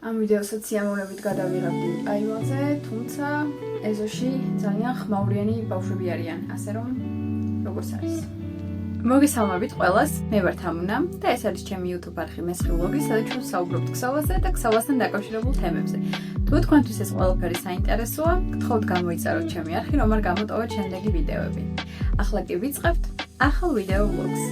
ამ ვიდეოსაც სიამოვნებით გადავიღებდი აივანზე, თუმცა ეზოში ძალიან ხმაურიანი ბავშვები არიან, ასე რომ როგორც არის. მოგესალმებით ყველას, მე ვარ თამუნა და ეს არის ჩემი YouTube არხი მესხი ვლოგი, სადაც ჩვენ საუბრობთ ქსოვაზე და ქსოვასთან დაკავშირებულ თემებზე. თუ თქვენთვის ეს ყველაფერი საინტერესოა, გთხოვთ გამოიწეროთ ჩემი არხი, რომ არ გამოტოვოთ შემდეგი ვიდეოები. ახლა კი ვიწყებთ ახალ ვიდეო ვლოგს.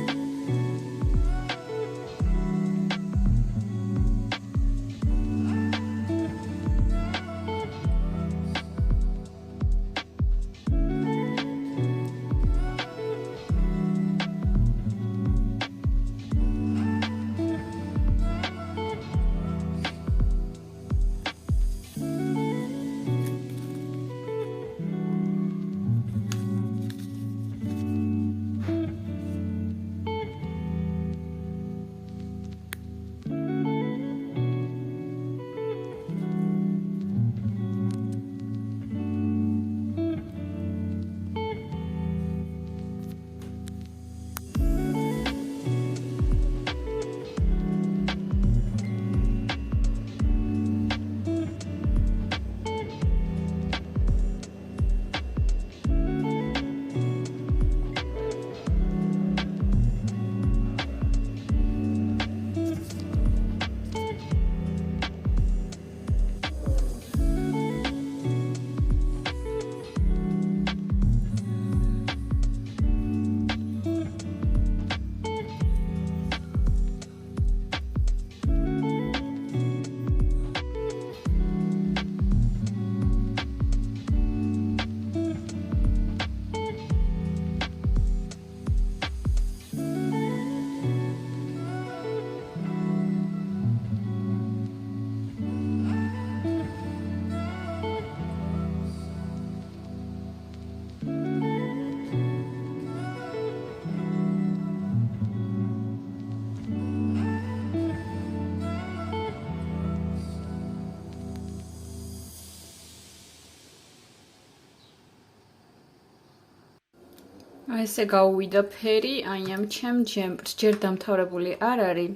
ესე გაუვიდა ფერი, აი ამ ჩემ ჯემპრს ჯერ დამთავრებული არ არის.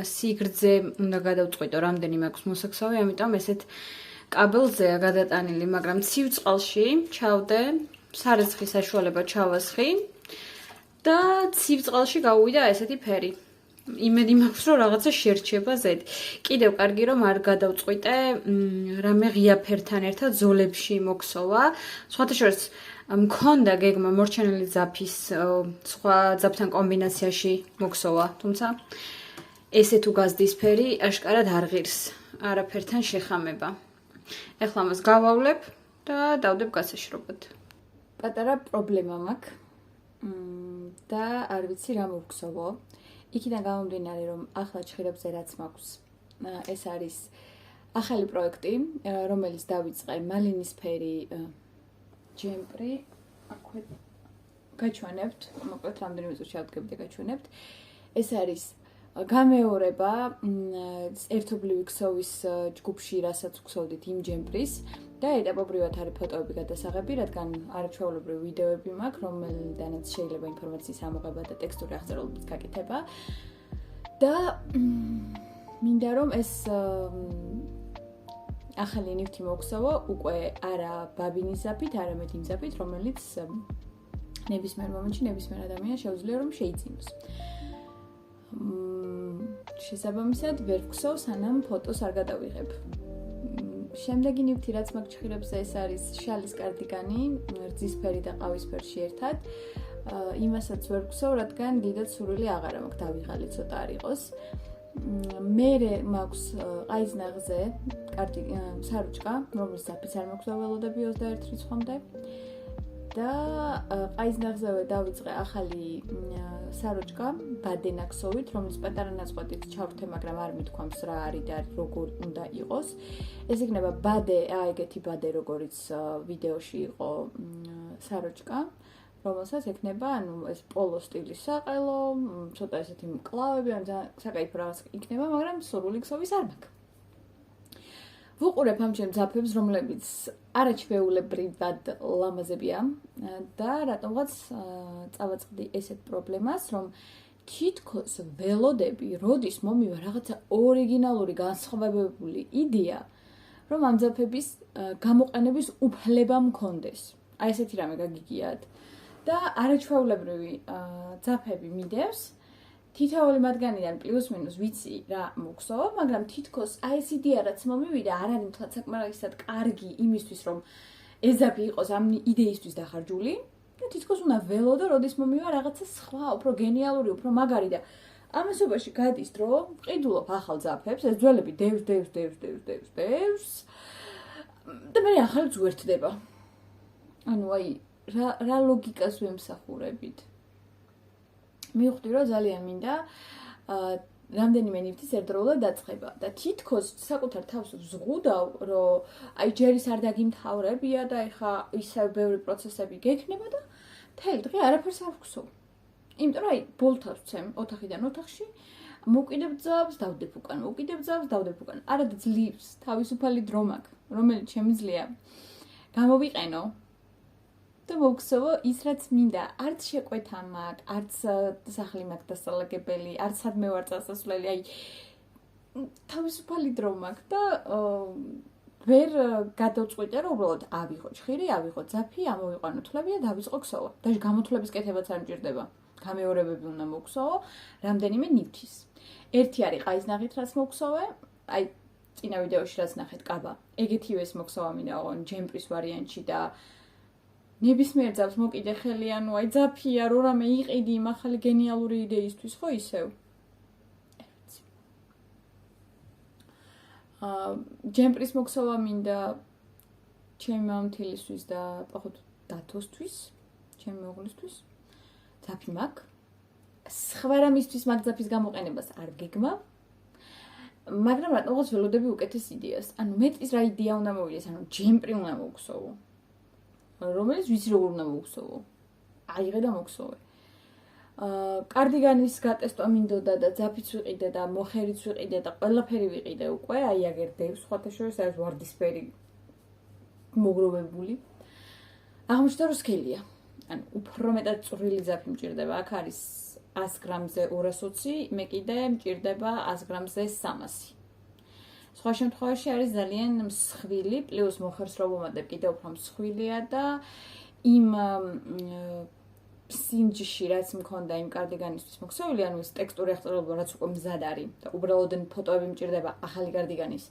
სიგრძე უნდა გადავწყვიტო, რამდენი მაქვს მოსაქსავი, ამიტომ ესეთ კაბელზეა გადატანილი, მაგრამ ცივ წყალში ჩავდე, სარეცხი საშუალება ჩავასხი და ცივ წყალში გაუვიდა ესეთი ფერი. იმედი მაქვს, რომ რაღაცა შერჩება ზედ. კიდევ კარგი რომ არ გადავწყვიტე, რამე ღია ფერთან ერთად ზოლებში მოქსოვა. სხვათა შორის მქონდა გეგმა მორჩენილი ძაფის სხვა ძაფთან კომბინაციაში მოქსოვა, თუმცა ესე თუ გაზდის ფერი აშკარად არ ღირს არაფერთან შეხამება. ეხლა მას გავავლებ და დავდებ გასაშრობად. პატარა პრობლემა მაქვს და არ ვიცი რა მოვგზავო. იქიდან გამომდინარე, რომ ახლა ჭხირებზე რაც მაქვს, ეს არის ახალი პროექტი, რომელიც დავიწყე მალინისფერი ჯემპრი, აქვე გაჩვენებთ, მოკლედ რამდენიმე წუთში ავდგები და გაჩვენებთ. ეს არის გამეორება ერთობლივი ქსოვის ჯგუფში, რასაც ვქსოვდით იმ ჯემპრის და ეტაპობრივად არის ფოტოები გადასაღები, რადგან არაჩვეულებრივი ვიდეოები მაქვს, რომელიდანაც შეიძლება ინფორმაციის ამოღება და ტექსტური აღწერილობის გაკეთება. და მინდა რომ ეს ახალი ნივთი მოგხსოვო უკვე არა ბაბინის ზაფით, არამედ იმ ზაფით, რომელიც ნებისმიერ მომენტში ნებისმიერ ადამიანს შეუძლია რომ შეიძინოს. შესაბამისად ვერ ვხსოვ, სანამ ფოტოს არ გადავიღებ. შემდეგი ნივთი რაც მაქვს ჭხირებზე, ეს არის შალის კარდიგანი, რძისფერი და ყავისფერში ერთად. იმასაც ვერ ვხსოვ, რადგან დიდად სურვილი აღარა მაქვს დავიღალე ცოტა არ იყოს. მერე მაქვს ყაიზნაღზე სარუჭკა, რომლის ზაფიც არ მაქვს დაველოდები 21 რიცხვამდე. და ყაიზნაღზევე დავიწყე ახალი სარუჭკა ბადენაქსოვით, რომელიც პატარა ნაწყვეტით ჩავრთე, მაგრამ არ მithქვამს რა არის და როგორ უნდა იყოს. ეს იქნება ბადე, ეგეთი ბადე, როგორიც ვიდეოში იყო სარუჭკა, რომელსაც ექნება, ეს პოლო სტილის საყელო, ცოტა ესეთი მკლავები, საკაიფო რაღაც იქნება, მაგრამ სურვილი ქსოვის არ მაქვს. ვუყურებ ამ ჩემ ძაფებს, რომლებიც არაჩვეულებრივად ლამაზებია და რატომღაც წავაწყდი ესეთ პრობლემას, რომ თითქოს ველოდები, როდის მომივა რაღაცა ორიგინალური განსხვავებული იდეა, რომ ამ ძაფების გამოყენების უფლება მქონდეს. აი ესეთი რამე გაგიგიათ. და არაჩვეულებრივი ძაფები მიდევს. თითოეული მათგანიდან პლუს მინუს ვიცი რა მოგსოვა, მაგრამ თითქოს აი ეს იდეა რაც მომივიდა, არ არის მთლად საკმარისად კარგი იმისთვის, რომ ეს ძაფი იყოს ამ იდეისთვის დახარჯული. და თითქოს უნდა ველოდო, როდის მომივა რაღაცა სხვა, უფრო გენიალური, უფრო მაგარი და ამასობაში გადის დრო, ვყიდულობ ახალ ძაფებს, ეს ძველები დევს და მე ახალიც უერთდება. ანუ აი რა ლოგიკას ვემსახურებით. მივხვდი, რომ ძალიან მინდა რამდენიმე ნივთის ერთდროულად დაწყება და თითქოს საკუთარ თავს ვზღუდავ, რომ აი ჯერის არ დაგიმთავრებია და ეხა ისევ ბევრი პროცესები გექნება და მთელი დღე არაფერს არ ვქსოვ. იმიტომ რომ აი ბოლთავს ვცემ ოთახიდან ოთახში, მოვკიდებ ძაბს, დავდებ უკან, მოვკიდებ ძაბს, დავდებ უკან. არა და ძლივს თავისუფალი დრო მაქვს, რომელიც შემიძლია გამოვიყენო და მოვქცევო ის რაც მინდა. არც შეკვეთა მაქვს, არც სახლი მაქვს დასალაგებელი, არც სადმე ვარ წასასვლელი, აი თავისუფალი დრო მაქვს და ვერ გადავწყვიტე რომ უბრალოდ ავიღო ჭხირი, ავიღო ძაფი, ამოვიყვანო თვლები და დავიწყო ქსოვა. და გამოთვლების კეთებაც არ მჭირდება. გამეორებები უნდა მოგქსოვო რამდენიმე ნივთის. ერთი არის ყაიზნაღით რაც მოგქსოვე, აი წინა ვიდეოში რაც ნახეთ კაბა. ეგეთივე ეს მოგსოვა მინდა ოღონ ჯემპრის ვარიანტში და ნებისმიერ ძაფს მოკიდე ხელი, ანუ აი ძაფია, რო რამე იყიდი იმ ახალი გენიალური იდეისთვის, ხო ისევ? ჯემპრის მოგსოვა მინდა ჩემი მამთილისთვის და პახოთ დათოსთვის, ჩემი მეუღლისთვის. ძაფი მაქვს. სხვა რამისთვის მაგ ძაფის გამოყენებას არ გეგმა. მაგრამ რატომღაც ველოდები უკეთეს იდეას. ანუ მეტის რა იდეა უნდა მოვიდეს, ანუ ჯემპრი უნდა მოგსოვო. რომელიც ვიცი როგორ უნდა მოვხსოვო. აიღე და მოგსოვე. კარდიგანის გატესტვა მინდოდა და ძაფიც ვიყიდე და მოხერიც ვიყიდე და ყველაფერი ვიყიდე უკვე, აი აგერდებს, სხვათა შორის არის ვარდისფერი მოგროვებული. აღმოჩნდა რომ სქელია. ანუ უფრო მეტად წვრილი ძაფი მჭირდება. აქ არის 100 გრამზე 220, მე კიდე მჭირდება 100 გრამზე 300. სხვა შემთხვევაში არის ძალიან მსხვილი, პლუს მოხერს რო ვუმატებ, კიდე უფრო მსხვილია და იმ სინჯში რაც მქონდა იმ კარდიგანისთვის მოქსოვილი, ანუ ეს ტექსტური აღწერილობა რაც უკვე მზად არის და უბრალოდ ფოტოები მჭირდება ახალი კარდიგანის.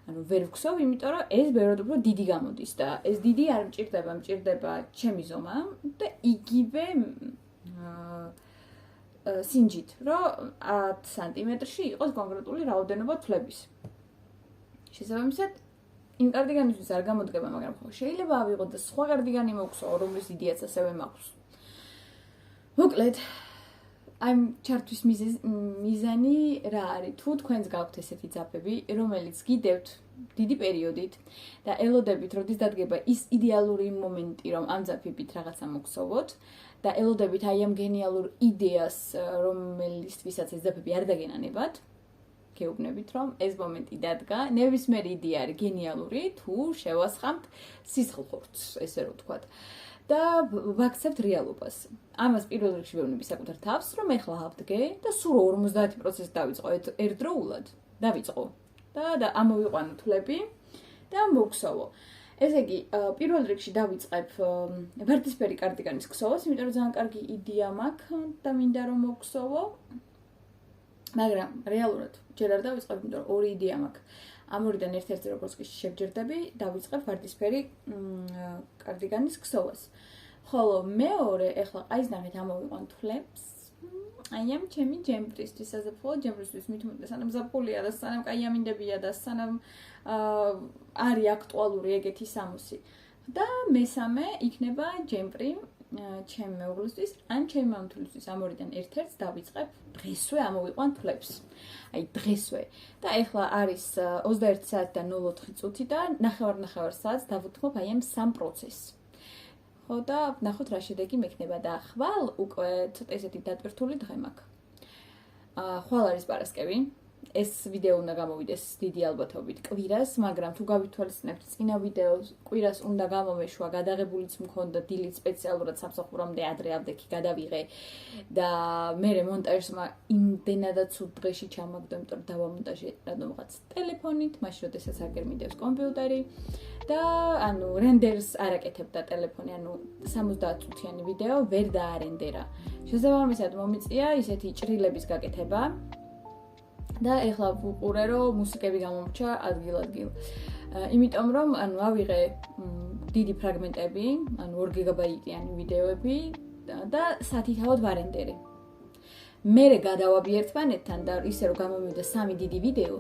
ანუ ვერ ვქსოვ, იმიტომ რომ ეს ბევრად უფრო დიდი გამოდის და ეს დიდი არ მჭირდება ჩემი ზომა და იგივე სინჯით, რომ 10 სანტიმეტრში იყოს კონკრეტული რაოდენობა თვლების. შესაბამისად, იმ კარდიგანისთვის არ გამოდგება, მაგრამ ხო შეიძლება ავიღოთ და სხვა კარდიგანი მოვხსოვო, რომლის იდეაც ასევე მაქვს. მოკლედ, აი ჩართვის მიზანი რა არის? თუ თქვენს გაქვთ ესეთი ძაფები, რომელიც გიდევთ დიდი პერიოდით და ელოდებით, როდის დადგება ის იდეალური მომენტი, რომ ამ ძაფებით რაღაცა მოგხსოვოთ და ელოდებით აი ამ გენიალურ იდეას, რომელისთვისაც ეს ძაფები არ დაგენანებათ, გეუბნებით, რომ ეს მომენტი დადგა, ნებისმიერი იდეა არის გენიალური, თუ შევასხამთ სისხლხორცს, ესე რომ ვთქვათ. და ვაქცევთ რეალობას. ამას პირველ რიგში ვეუბნები საკუთარ თავს, რომ ეხლა ავდგე და სულ 50% დავიწყო ერთდროულად. დავიწყო. და ამოვიყვანო თვლები და მოვხსოვო. ესე იგი, პირველ რიგში დავიწყებ ვარდისფერი კარდიგანის ქსოვას, იმიტომ რომ ძალიან კარგი იდეა მაქვს და მინდა რომ მოვხსოვო. მაგრამ რეალურად ჯერ არ დავიწყებ, იმიტომ რომ ორი იდეა მაქვს. ამ ორიდან ერთ-ერთი როგორც კი შევჯერდები, დავიწყებ ვარდისფერი კარდიგანის ქსოვას. ხოლო მეორე, ეხლა ყაიზნაღით ამოვიყვან თვლებს. აი ამ ჩემი ჯემპრისთვის, საზაფხულო ჯემპრისთვის მithumetes სანამ ზაფხულია და სანამ კაიამინდებია და სანამ არის აქტუალური ეგეთი სამოსი. და მესამე იქნება ჯემპრი ჩემი მეუღლისთვის, ან ჩემი მამთულისთვის. ამ ორიდან ერთ-ერთს დავიწყებ დღესვე ამოვიყვან თვლებს. აი დღესვე. და ეხლა არის 21 საათი და 04 წუთი და ნახევარ საათს დავუთმობ აი ამ სამ პროცესს. ხო და ნახოთ რა შედეგი მექნება და ხვალ უკვე ცოტა ისეთი დატვირთული დღე მაქვს. ხვალ არის პარასკევი, ეს ვიდეო უნდა გამოვიდეს დიდი ალბათობით კვირას, მაგრამ თუ გავითვალისწინებთ წინა ვიდეოს, კვირას უნდა გამომეშვა, გადაღებულიც მქონდა დილით სპეციალურად სამსახურამდე ადრე ავდექი გადავიღე და მე მონტაჟმა იმდენადაც ცუდ დღეში ჩამაგდო, იმიტომ რომ დავამონტაჟე რადგანაც ტელეფონით, მაშინ როდესაც არ გემიდევს კომპიუტერი და ანუ რენდერს არ აკეთებდა ტელეფონი, ანუ 70 წუთიანი ვიდეო ვერ დაარენდერა. შესაბამისად მომიწია ისეთი ჭრილების გაკეთება და ეხლა ვუყურე რომ მუსიკები გამომრჩა ადგილ-ადგილ. იმიტომ რომ ანუ ავიღე დიდი ფრაგმენტები, ანუ 2 გიგაბაიტიანი ვიდეოები და სათითაოდ ვარენდერე. მერე გადავაბი ერთმანეთთან და ისე რომ გამომივიდა 3 დიდი ვიდეო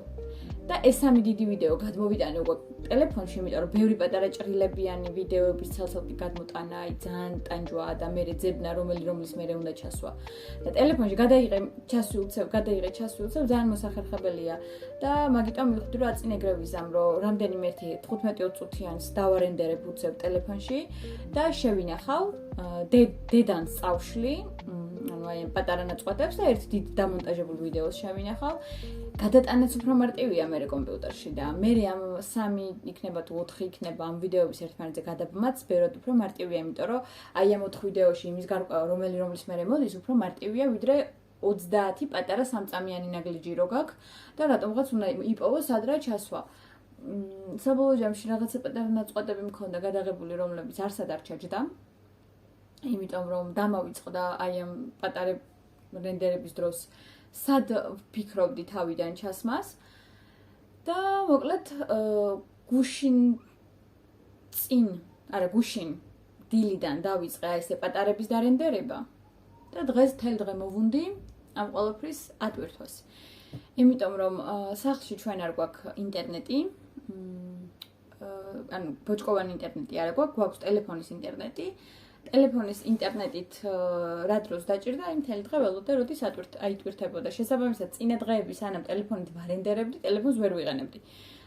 და ეს 3 დიდი ვიდეო გადმოვიტანე უკვე ტელეფონში, იმიტომ რომ ბევრი პატარა ჭრილებიანი ვიდეოების ცალ-ცალკე გადმოტანა ძალიან ტანჯვაა და მერე ძებნა რომლის მერე უნდა ჩასვა. და ტელეფონში გადაიღე ჩასვი ძალიან მოსახერხებელია და მაგიტომ მივხვდი რომ აწინ ეგრე ვიზამ რომ რამდენიმე 15-20 წუთიანს დავარენდერებ უცებ ტელეფონში და შევინახავ დედანს წავშლი, ანუ აი პატარა ნაწყვეტებს და ერთ დიდ დამონტაჟებულ ვიდეოს შევინახავ. გადატანაც უფრო მარტივია მე კომპიუტერში და მე ამ 3 იქნება თუ 4 იქნება ამ ვიდეოების ერთმანეთზე გადაბმაც ბევრად უფრო მარტივია, იმიტომ რომ აი ამ 4 ვიდეოში იმის გარკვევა რომლის მერე მოდის უფრო მარტივია ვიდრე 30 პატარა სამწამიანი ნაგლიჯი რო გაქვს და რატომღაც უნდა იპოვოს ადრე ჩასვა. საბოლოო ჯამში რაღაცა პატარა ნაწყვეტები მქონდა გადაღებული, რომლებიც არსად არ ჩაჯდა. იმიტომ რომ დამავიწყდა აი ამ პატარა რენდერების დროს სად ვფიქრობდი თავიდან ჩასმას და მოკლედ გუშინ დილიდან დავიწყე აი ესე პატარების დარენდერება და დღეს თელ დღე მოვუნდი ამ ყველაფრის ატვირთვას. იმიტომ რომ სახლში ჩვენ არ გვაქვს ინტერნეტი, ანუ ბოჭკოვანი ინტერნეტი არ გვაქვს ტელეფონის ინტერნეტი. ტელეფონის ინტერნეტით რა დროს დაჭირდა, იმ მთელი დღე ველოდე, როდის აიტვირთებოდა. შესაბამისად, წინა დღეები სანამ ტელეფონით ვარენდერებდი, ტელეფონს ვერ ვიყენებდი.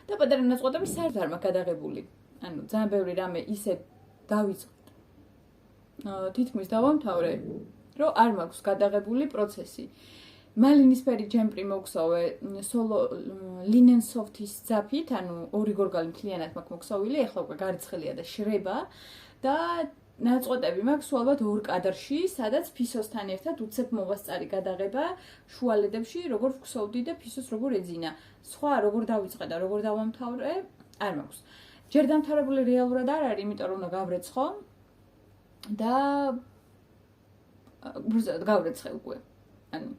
და პატარა ნაწყვეტები საერთოდ არ მაქვს გადაღებული. ანუ ძალიან ბევრი რამე ისე დავიწყე. თითქმის დავამთავრე, რომ არ მაქვს გადაღებული პროცესი. მალინისფერი ჯემპრი მოგსოვე სოლო ლინენ სოფთის ძაფით, ანუ 2 გორგალი მთლიანად მაქვს მოგსოვილი, ეხლა უკვე გარიცხელია და შრება და ნაწყვეტები მაქვს ალბათ 2 კადრში, სადაც ფისოსთან ერთად უცებ მოვასწარი გადაღება შუალედებში, როგორ ვქსოვდი და ფისოს როგორ ეძინა. სხვა როგორ დავიწყე და როგორ დავამთავრე, არ მაქვს. ჯერ დამთავრებული რეალურად არ არის, იმიტომ რომ უნდა გავრეცხო და გავრეცხე უკვე. ანუ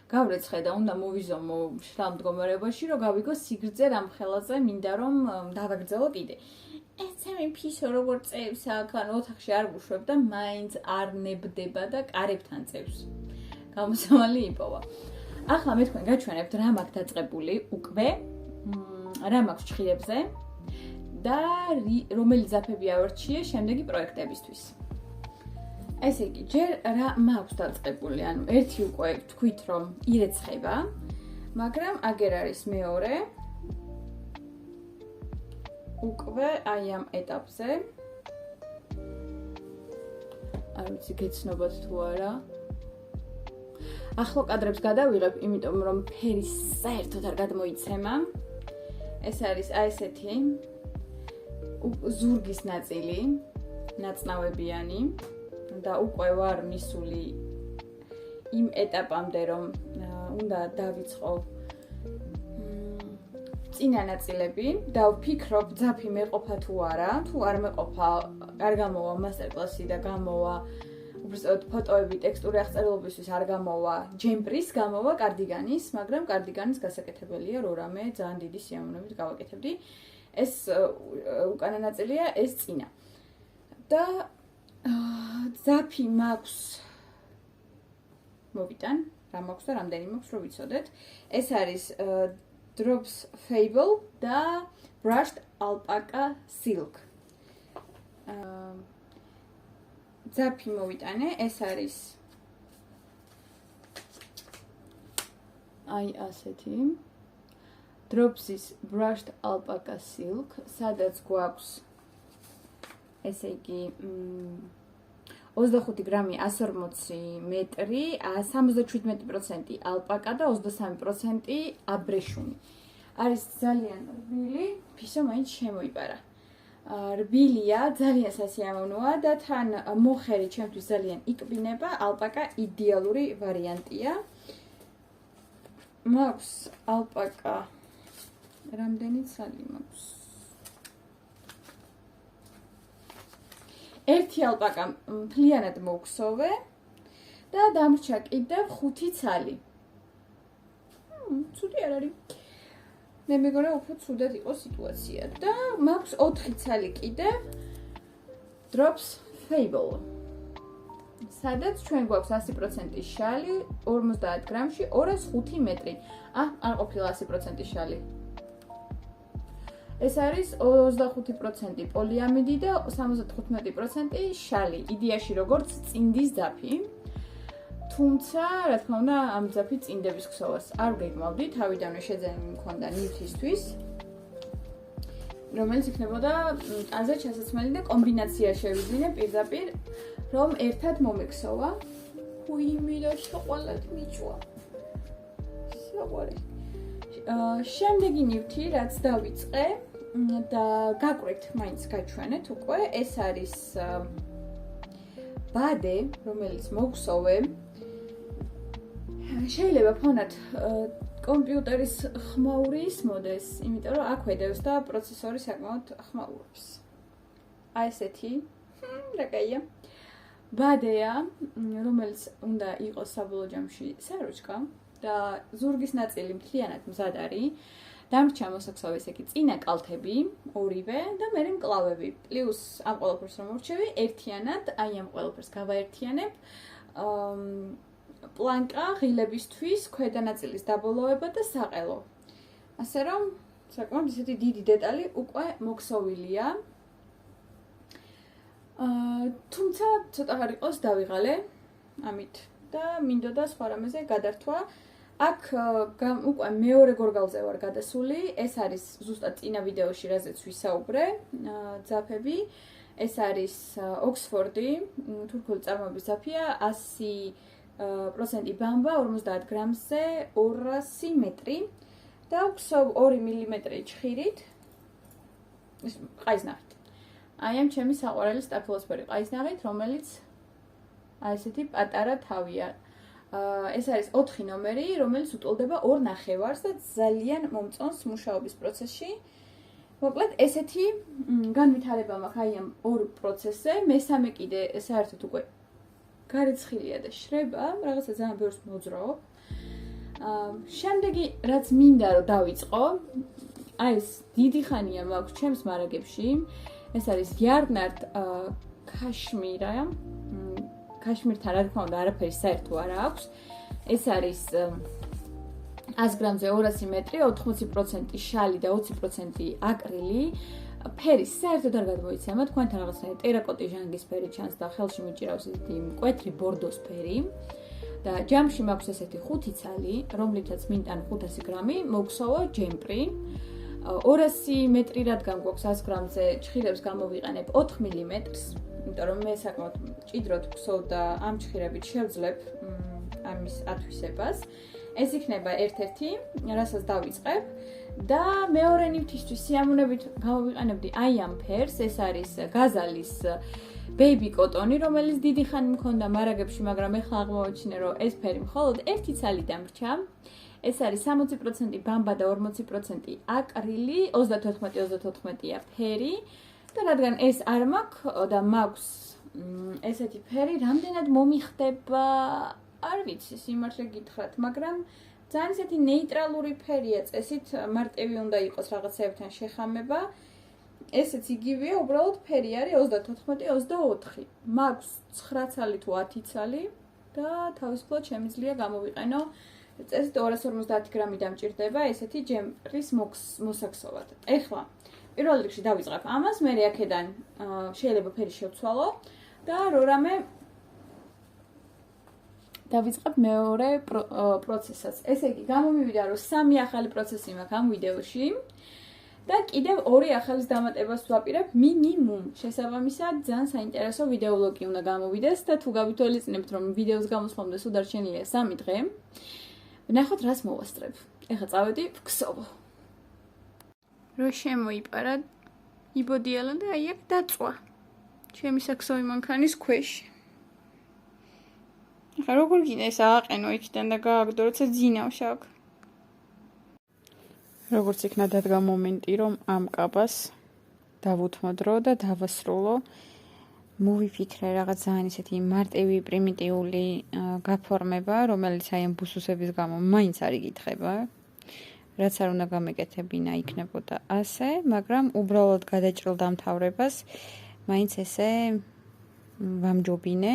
გავრეცხე და უნდა მოვიზომო შრალ მდგომარეობაში, რომ გავიგო სიგრძე რამ ხელაზე მინდა რომ დავაგრძელო კიდე. ეცემი ფისო როგორ წევს აქ, ანუ ოთახში არ ვუშვებ და მაინც არ ნებდება და კარებთან წევს. გამოსავალი იპოვა. ახლა მე თქვენ გაჩვენებთ რა მაქვს დაწყებული უკვე, რა მაქვს ჩხიებზე და რომელი ძაფები ავარჩიე შემდეგი პროექტებისთვის. ესე იგი, ჯერ რა მაქვს დაწყებული, ანუ ერთი უკვე თქვით რომ ირეცხება, მაგრამ აგერ არის მეორე უკვე აი ამ ეტაპზე. არ ვიცი გეცნობათ თუ არა. ახლო კადრებს გადავიღებ, იმიტომ რომ ფერი საერთოდ არ გადმოიცემა. ეს არის აი ესეთი ზურგის ნაწილი, ნაცნავებიანი და უკვე ვარ მისული იმ ეტაპამდე, რომ უნდა დავიწყო წინა ნაწილები და ვფიქრობ ძაფი მეყოფა თუ არა, თუ არ მეყოფა, არ გამოვა მასტერკლასი და გამოვა უბრალოდ ფოტოები, ტექსტური აღწერილობისთვის არ გამოვა ჯემპრის, გამოვა კარდიგანის, მაგრამ კარდიგანის გასაკეთებელია, რო რამე ძალიან დიდი სიამოვნებით გავაკეთებდი. ეს უკანა ნაწილია, ეს წინა. და ძაფი მაქვს მოვიტან, რა მაქვს და რამდენი მაქვს, რო ვიცოდეთ. ეს არის Drops Fable და Brushed Alpaca Silk. ძაფი მოვიტანე, ეს არის აი ასეთი Drops-ის Brushed Alpaca Silk, სადაც გვაქვს ესე იგი 25 გრამი 140 მეტრი, 77% ალპაკა და 23% აბრეშუმი. არის ძალიან რბილი, ფისო მაინც შემოიპარა. რბილია, ძალიან სასიამოვნოა და თან მოხერი ჩემთვის ძალიან იკბინება, ალპაკა იდეალური ვარიანტია. მაქვს ალპაკა რამდენი ცალი მაქვს? ერთი ალპაკა მთლიანად მოვქსოვე და დამრჩა კიდევ 5 ცალი. ცუდი არ არის. მე მეგონა უფრო ცუდად იყო სიტუაცია და მაქვს 4 ცალი კიდევ Drops Fable. სადაც ჩვენ გვაქვს 100% შალი, 50 გრამში 205 მეტრი. არ ყოფილა 100% შალი. ეს არის 25% პოლიამიდი და 75% შალი. იდეაში როგორც წინდის ძაფი. თუმცა, რა თქმა უნდა, ამ ძაფის წინდების ქსოვას არ გეგმავდი, თავიდანვე შეძენი მქონდა ნივთისთვის, რომელიც იქნებოდა ტანზე ჩასაცმელი და კომბინაცია შევიძინე პირდაპირ, რომ ერთად მომექსოვა. უიმიდა შოყოლად მიჭვა. შემდეგი ნივთი, რაც დავიწყე და გაკვირთ, მაინც გაჩვენეთ უკვე, ეს არის ბადე, რომელიც მოვქსოვე. შეიძლება ფონად კომპიუტერის ხმაური ისმოდეს, იმიტომ რომ აქვე დევს და პროცესორი საკმაოდ ხმაურობს. აი ესეთი, რა კაია. ბადეა, რომელიც უნდა იყოს საბოლოო ჯამში საროჭკა და ზურგის ნაწილი მთლიანად მზად არის. დამრჩა მოსაქსოვე ესეთი წინა კალთები, ორივე და მე მკლავები. პლუს ამ ყველაფერს რომ მორჩევი, ერთიანად, აი ამ ყველაფერს გავაერთიანებ. პლანკა ღილებისთვის, ქვედა ნაწილის დაბოლოება და საყელო. ასე რომ, საკმაოდ ისეთი დიდი დეტალი უკვე მოქსოვილია. თუმცა ცოტა არ იყოს დავიღალე ამით და მინდოდა სხვა რამეზე გადართვა. აქ უკვე მეორე გორგალზე ვარ გადასული, ეს არის ზუსტად წინა ვიდეოში, რაზეც ვისაუბრე, ძაფები. ეს არის ოქსფორდი, თურქული წარმოების ძაფია, 100% ბამბა, 50 გრამზე 200 მეტრი და ვქსოვ 2 მილიმეტრი ჩხირით, ყაიზნახით. აი ამ ჩემი საყვარელი სტაფილოსფერი ყაიზნახით, რომელიც აი ესეთი პატარა თავია. ეს არის 4 ნომერი, რომელიც უტოლდება 2 ნახევარს და ძალიან მომწონს მუშაობის პროცესში. მოკლედ, ესეთი განვითარება მაქვს აი ამ 2 პროცესზე, მესამე კიდე საერთოდ უკვე გარეცხილია და შრება, რაღაცა ძალიან ბევრს მოძრაობ. შემდეგი, რაც მინდა რომ დავიწყო, აი ეს დიდი ხანია მაქვს ჩემს მარაგებში. ეს არის Yardnard Kashmir-ა. Kashmir-თან რა თქმა უნდა არაფერი საერთო არ აქვს. ეს არის 100 გრამზე 200 მეტრი, 80% შალი და 20% აკრილი. ფერი საერთოდ არ გადმოიცემა, თქვენთან რაღაცა ტერაკოტი ჟანგის ფერი ჩანს და ხელში მიჭირავს ესეთი მკვეთრი ბორდოს ფერი. და ჯამში მაქვს ესეთი 5 ცალი, რომლითაც მინტან 500 გრამი, მოვქსოვო ჯემპრი. 200 მეტრი რადგან გვაქვს 100 გრამზე ჩხირებს გამოვიყენებ 4 მილიმეტრს, იმიტომ რომ მე საკმაოდ ჭიდროდ ვქსოვ და ამ ჩხირებით შევძლებ ამის ათვისებას. ეს იქნება ერთ-ერთი, რასაც დავიწყებ და მეორე ნივთისთვის სიამოვნებით გამოვიყენებდი აი ამ ფერს, ეს არის გაზალის baby cotton-ი, რომელიც დიდი ხანი მქონდა მარაგებში, მაგრამ ეხლა აღმოვაჩინე, რომ ეს ფერი მხოლოდ ერთი ცალი დამრჩა. ეს არის 60% ბამბა და 40% აკრილი, 34-34-ია ფერი და რადგან ეს არ მაქვს და მაქვს ესეთი ფერი, რამდენად მომიხდება, არ ვიცი, სიმართლე გითხრათ, მაგრამ ძალიან ესეთი ნეიტრალური ფერია, წესით მარტივი უნდა იყოს რაღაცეებთან შეხამება. ესეც იგივეა, უბრალოდ ფერი არის 34-24. მაქვს 9 ცალი თუ 10 ცალი და თავისუფლად შემიძლია გამოვიყენო წესით 250 გრამი დამჭირდება ესეთი ჯემპრის მოსაქსოვად. ეხლა პირველ რიგში დავიწყებ ამას, მე აქედან შეიძლება ფერი შევცვალო და რამე დავიწყებ მეორე პროცესსაც. ესე იგი, გამომივიდა, რომ 3 ახალი პროცესი მაქვს ამ ვიდეოში. და კიდევ ორი ახალის დამატებას ვაპირებ მინიმუმ. შესაბამისად, ძალიან საინტერესო ვიდეოლოგი უნდა გამოვიდეს და თუ გავითვალისწინებთ, რომ ვიდეოს გამოსხმამდე სულ დარჩენილია 3 დღე, ვნახოთ რას მოვასწრებ. ეხლა წავედი ვქსოვო. რო შემოიპარა იბოდიალა და აი აქ დაწვა. ჩემი საქსოვი მანქანის ქვეშ. ახლა როგორ გინდა ეს ააყენო იქიდან და გააგდო, როცა ძინავს აქ. როგორც იქნა დადგა მომენტი, რომ ამ კაბას დავუთმოდრო და დავასრულო. მოვიფიქრე რაღაც ძალიან ისეთი მარტივი, პრიმიტიული გაფორმება, რომელიც აი ამ ბუსუსების გამო მაინც არ იკითხება. რაც არ უნდა გამეკეთებინა იქნებოდა ასე, მაგრამ უბრალოდ გადაჭრილ დამთავრებას მაინც ესე ვამჯობინე.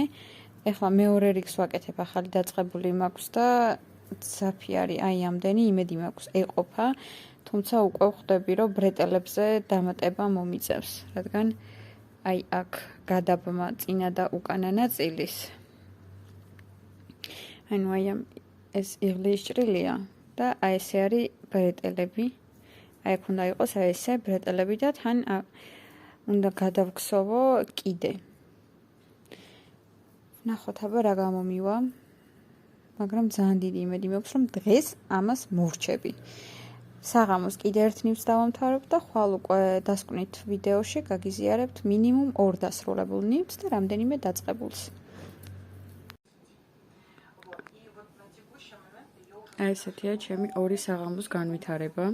ეხლა მეორე რიგს ვაკეთებ, ახალი დაწყებული მაქვს და ძაფი არის აი ამდენი, იმედი მაქვს ეყოფა, თუმცა უკვე ხვდები, რომ ბრეტელებზე დამატება მომიწევს, რადგან აი აქ გადაბმა წინა და უკანა ნაწილის. ანუ აი ეს იღლის ჭრილია და აი ესე არის ბრეტელები. აი აქ უნდა იყოს აი ესე ბრეტელები და თან უნდა გადავქსოვო კიდე. ნახოთ აბა რა გამომივა. მაგრამ ძალიან დიდი იმედი მაქვს, რომ დღეს ამას მორჩები. საღამოს კიდე ერთ ნივთს დავამთავრებ და ხვალ უკვე დასკვნით ვიდეოში გაგიზიარებთ მინიმუმ 2 დასრულებულ ნივთს და რამდენიმე დაწყებულს. აი ესეთია ჩემი 2 საღამოს განვითარება.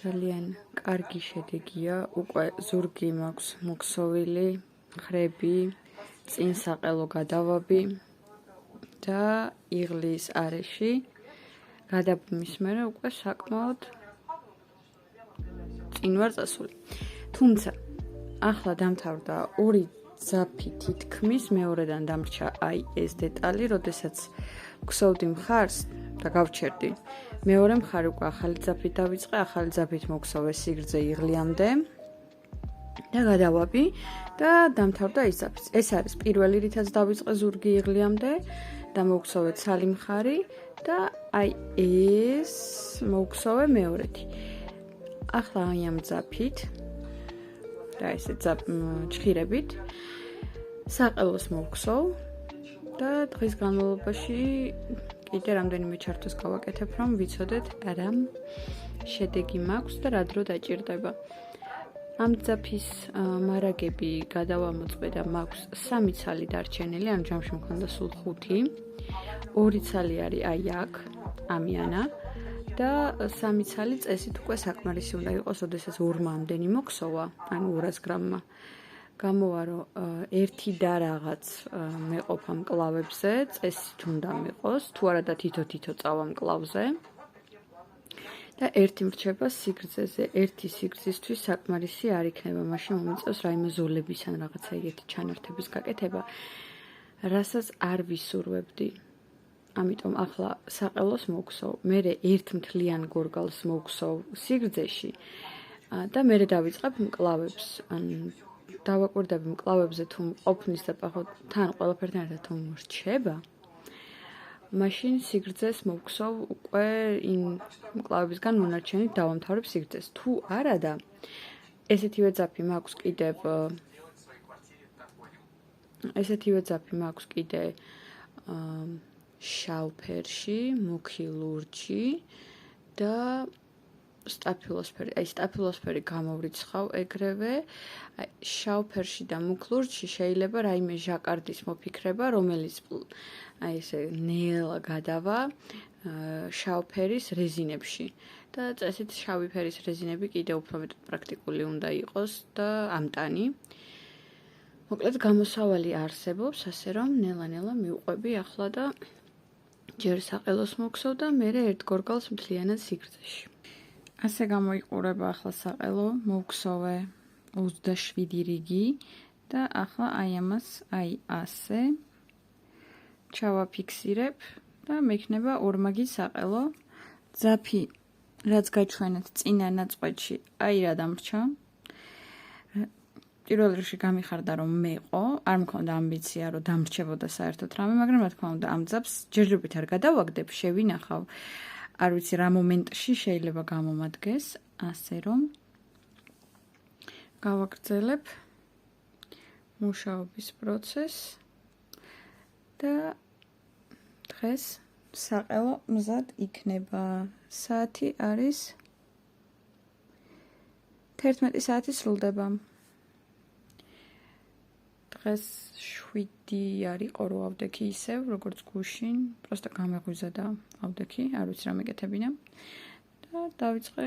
ძალიან კარგი შედეგია, უკვე ზურგი მაქვს მოქსოვილი, ხრები, წინ საყელო გადავაბი და იღლის არეში. გადაბმის მერე უკვე საკმაოდ წინ ვარ წასული. თუმცა ახლა დამთავრდა 2 ძაფი თითქმის, მეორედან დამრჩა აი ეს დეტალი, როდესაც ვქსოვდი მხარს და გავჩერდი. მეორე მხარი უკვე ახალი ძაფით დავიწყე, ახალი ძაფით მოვქსოვე სიგრძე იღლიამდე და გადავაბი და დამთავრდა ის ძაფიც. ეს არის პირველი რითაც დავიწყე ზურგი იღლიამდე და მოვქსოვე ცალი მხარი და აი ეს მოვქსოვე მეორეთი. ახლა აი ამ ძაფით და ესე ჭხირებით საყელოს მოვქსოვ და დღის განმავლობაში კიდე რამდენიმე ჩართვას გავაკეთებ, რომ ვიცოდეთ რა შედეგი მაქვს და რა დრო დაჭირდება. ამ ძაფის მარაგები გადავამოწმე და მაქვს 3 ცალი დარჩენილი, ანუ ჯამში მქონდა სულ 5. 2 ცალი არის აი აქ, ამიანა და 3 ცალი წესით უკვე საკმარისი უნდა იყოს, ოდესაც 2-მა ამდენი მოქსოვა, ანუ 200 გრამმა. გამოვა რომ 1 და რაღაც მეყოფა მკლავებზე, წესით უნდა მიყოს, თუ არა და თითო წავა მკლავზე. და 1 მრჩება სიგრძეზე, 1 სიგრძისთვის საკმარისი არ იქნება, მაშინ მომიწევს რაიმე ზოლების ან რაღაცა ეგეთი ჩანართების გაკეთება, რასაც არ ვისურვებდი. ამიტომ ახლა საყელოს მოვქსოვ, მერე 1 მთლიან გორგალს მოვქსოვ სიგრძეში და მერე დავიწყებ მკლავებს, ან დავაკვირდები მკლავებზე თუ ყოფნის და თან ყველაფერთან ერთად თუ მრჩება. მაშინ სიგრძეს მოვქსოვ უკვე იმ მკლავებისგან მონარჩენით დავამთავრებ სიგრძეს. თუ არა და ესეთივე ძაფი მაქვს კიდე შავფერში, მუქი ლურჯი და სტაფილოსფერი. აი სტაფილოსფერი გამოვრიცხავ ეგრევე. აი შავფერში და მუქ ლურჯში შეიძლება რაიმე ჟაკარდის მოფიქრება, რომელიც აი ესე ნელა გადავა შავფერის რეზინებში და წესით შავი ფერის რეზინები კიდე უფრო მეტად პრაქტიკული უნდა იყოს და ამტანი. მოკლედ გამოსავალი არსებობს, ასე რომ ნელა-ნელა მივყვები ახლა და ჯერ საყელოს მოვქსოვ და მერე ერთ გორგალს მთლიანად სიგრძეში. ასე გამოიყურება ახლა საყელო, მოვქსოვე 27 რიგი და ახლა აი ამას აი ასე ჩავაფიქსირებ და მექნება ორმაგი საყელო. ძაფი რაც გაჩვენეთ წინა ნაწყვეტში, აი რა დამრჩა. პირველ რიგში გამიხარდა რომ მეყო, არ მქონდა ამბიცია რომ დამრჩებოდა საერთოდ რამე, მაგრამ რა თქმა უნდა ამ ძაფს ჯერჯერობით არ გადავაგდებ, შევინახავ. არ ვიცი რა მომენტში შეიძლება გამომადგეს, ასე რომ გავაგრძელებ მუშაობის პროცესს და დღეს საყელო მზად იქნება. საათი არის 11 საათი სრულდება. დღეს 7 არ იყო რო ავდექი ისევ, როგორც გუშინ, პროსტა გამეღვიზა და ავდექი, არ ვიცი რა მეკეთებინა. და დავიწყე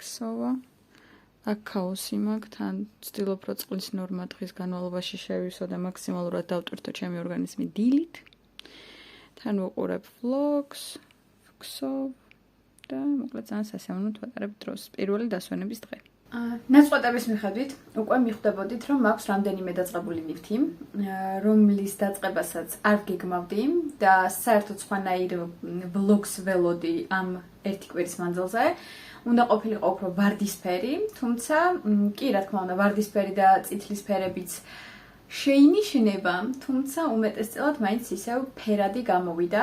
ქსოვა. აქ ქაოსი მაქვს, თან ვცდილობ რო წყლის ნორმა დღის განმავლობაში შევისო და მაქსიმალურად დავტვირთო ჩემი ორგანიზმი დილით. თან ვუყურებ vlogs, ვქსოვ და მოკლედ ძალიან სასიამოვნოდ ვატარებ დროს. პირველი დასვენების დღე. ნაწყვეტების მიხედვით უკვე მიხვდებოდით, რომ მაქვს რამდენიმე დაწყებული ნივთი, რომლის დაწყებასაც არ გეგმავდი და საერთოდ სხვანაირ vlogs ველოდი ამ ერთი კვირის მანძილზე. უნდა ყოფილიყო უფრო ვარდისფერი, თუმცა კი რა თქმა უნდა ვარდისფერი და წითლის ფერებიც შეინიშნება, თუმცა უმეტესწილად მაინც ისევ ფერადი გამოვიდა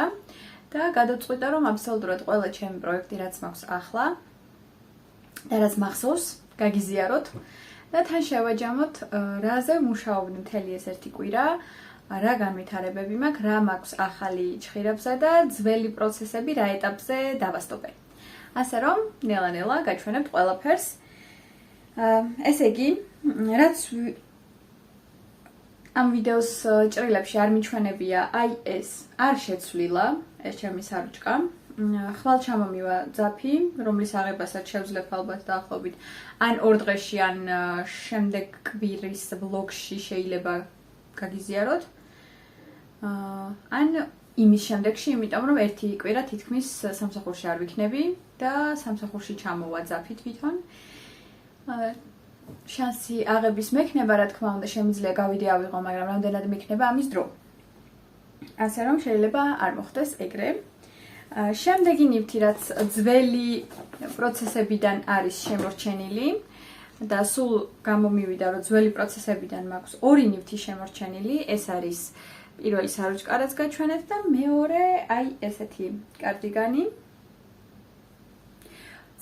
და გადაწყვიტა რომ აბსოლუტურად ყველა ჩემი პროექტი რაც მაქვს ახლა და რაც მახსოვს გაგიზიაროთ და თან შევაჯამოთ რაზე მუშაობდი მთელი ეს ერთი კვირა, რა განვითარებები მაქვს, რა მაქვს ახალი ჭხირებზე და ძველი პროცესები რა ეტაპზე დავასტობე. ასე რომ ნელა-ნელა გაჩვენებთ ყველაფერს. ესე იგი, რაც ამ ვიდეოს ჭრილებში არ მიჩვენებია, აი ეს არ შეცვლილა, ეს ჩემი საროჭკა. ხვალ ჩამომივა ძაფი, რომლის აღებასაც შევძლებ ალბათ დაახლოებით ან 2 დღეში, ან შემდეგ კვირის ვლოგში შეიძლება გაგიზიაროთ. ან იმის შემდეგში, იმიტომ რომ ერთი კვირა თითქმის სამსახურში არ ვიქნები და სამსახურში ჩამოვა ძაფი თვითონ. შანსი აღების მექნება, რა თქმა უნდა, შემიძლია გავიდე ავიღო, მაგრამ რამდენად მექნება ამის დრო. ასე რომ შეიძლება არ მოხდეს ეგრე. შემდეგი ნივთი, რაც ძველი პროცესებიდან არის შემორჩენილი და სულ გამომივიდა, რომ ძველი პროცესებიდან მაქვს 2 ნივთი შემორჩენილი, ეს არის პირველი საროჭკა, რაც გაჩვენეთ და მეორე აი ესეთი კარდიგანი.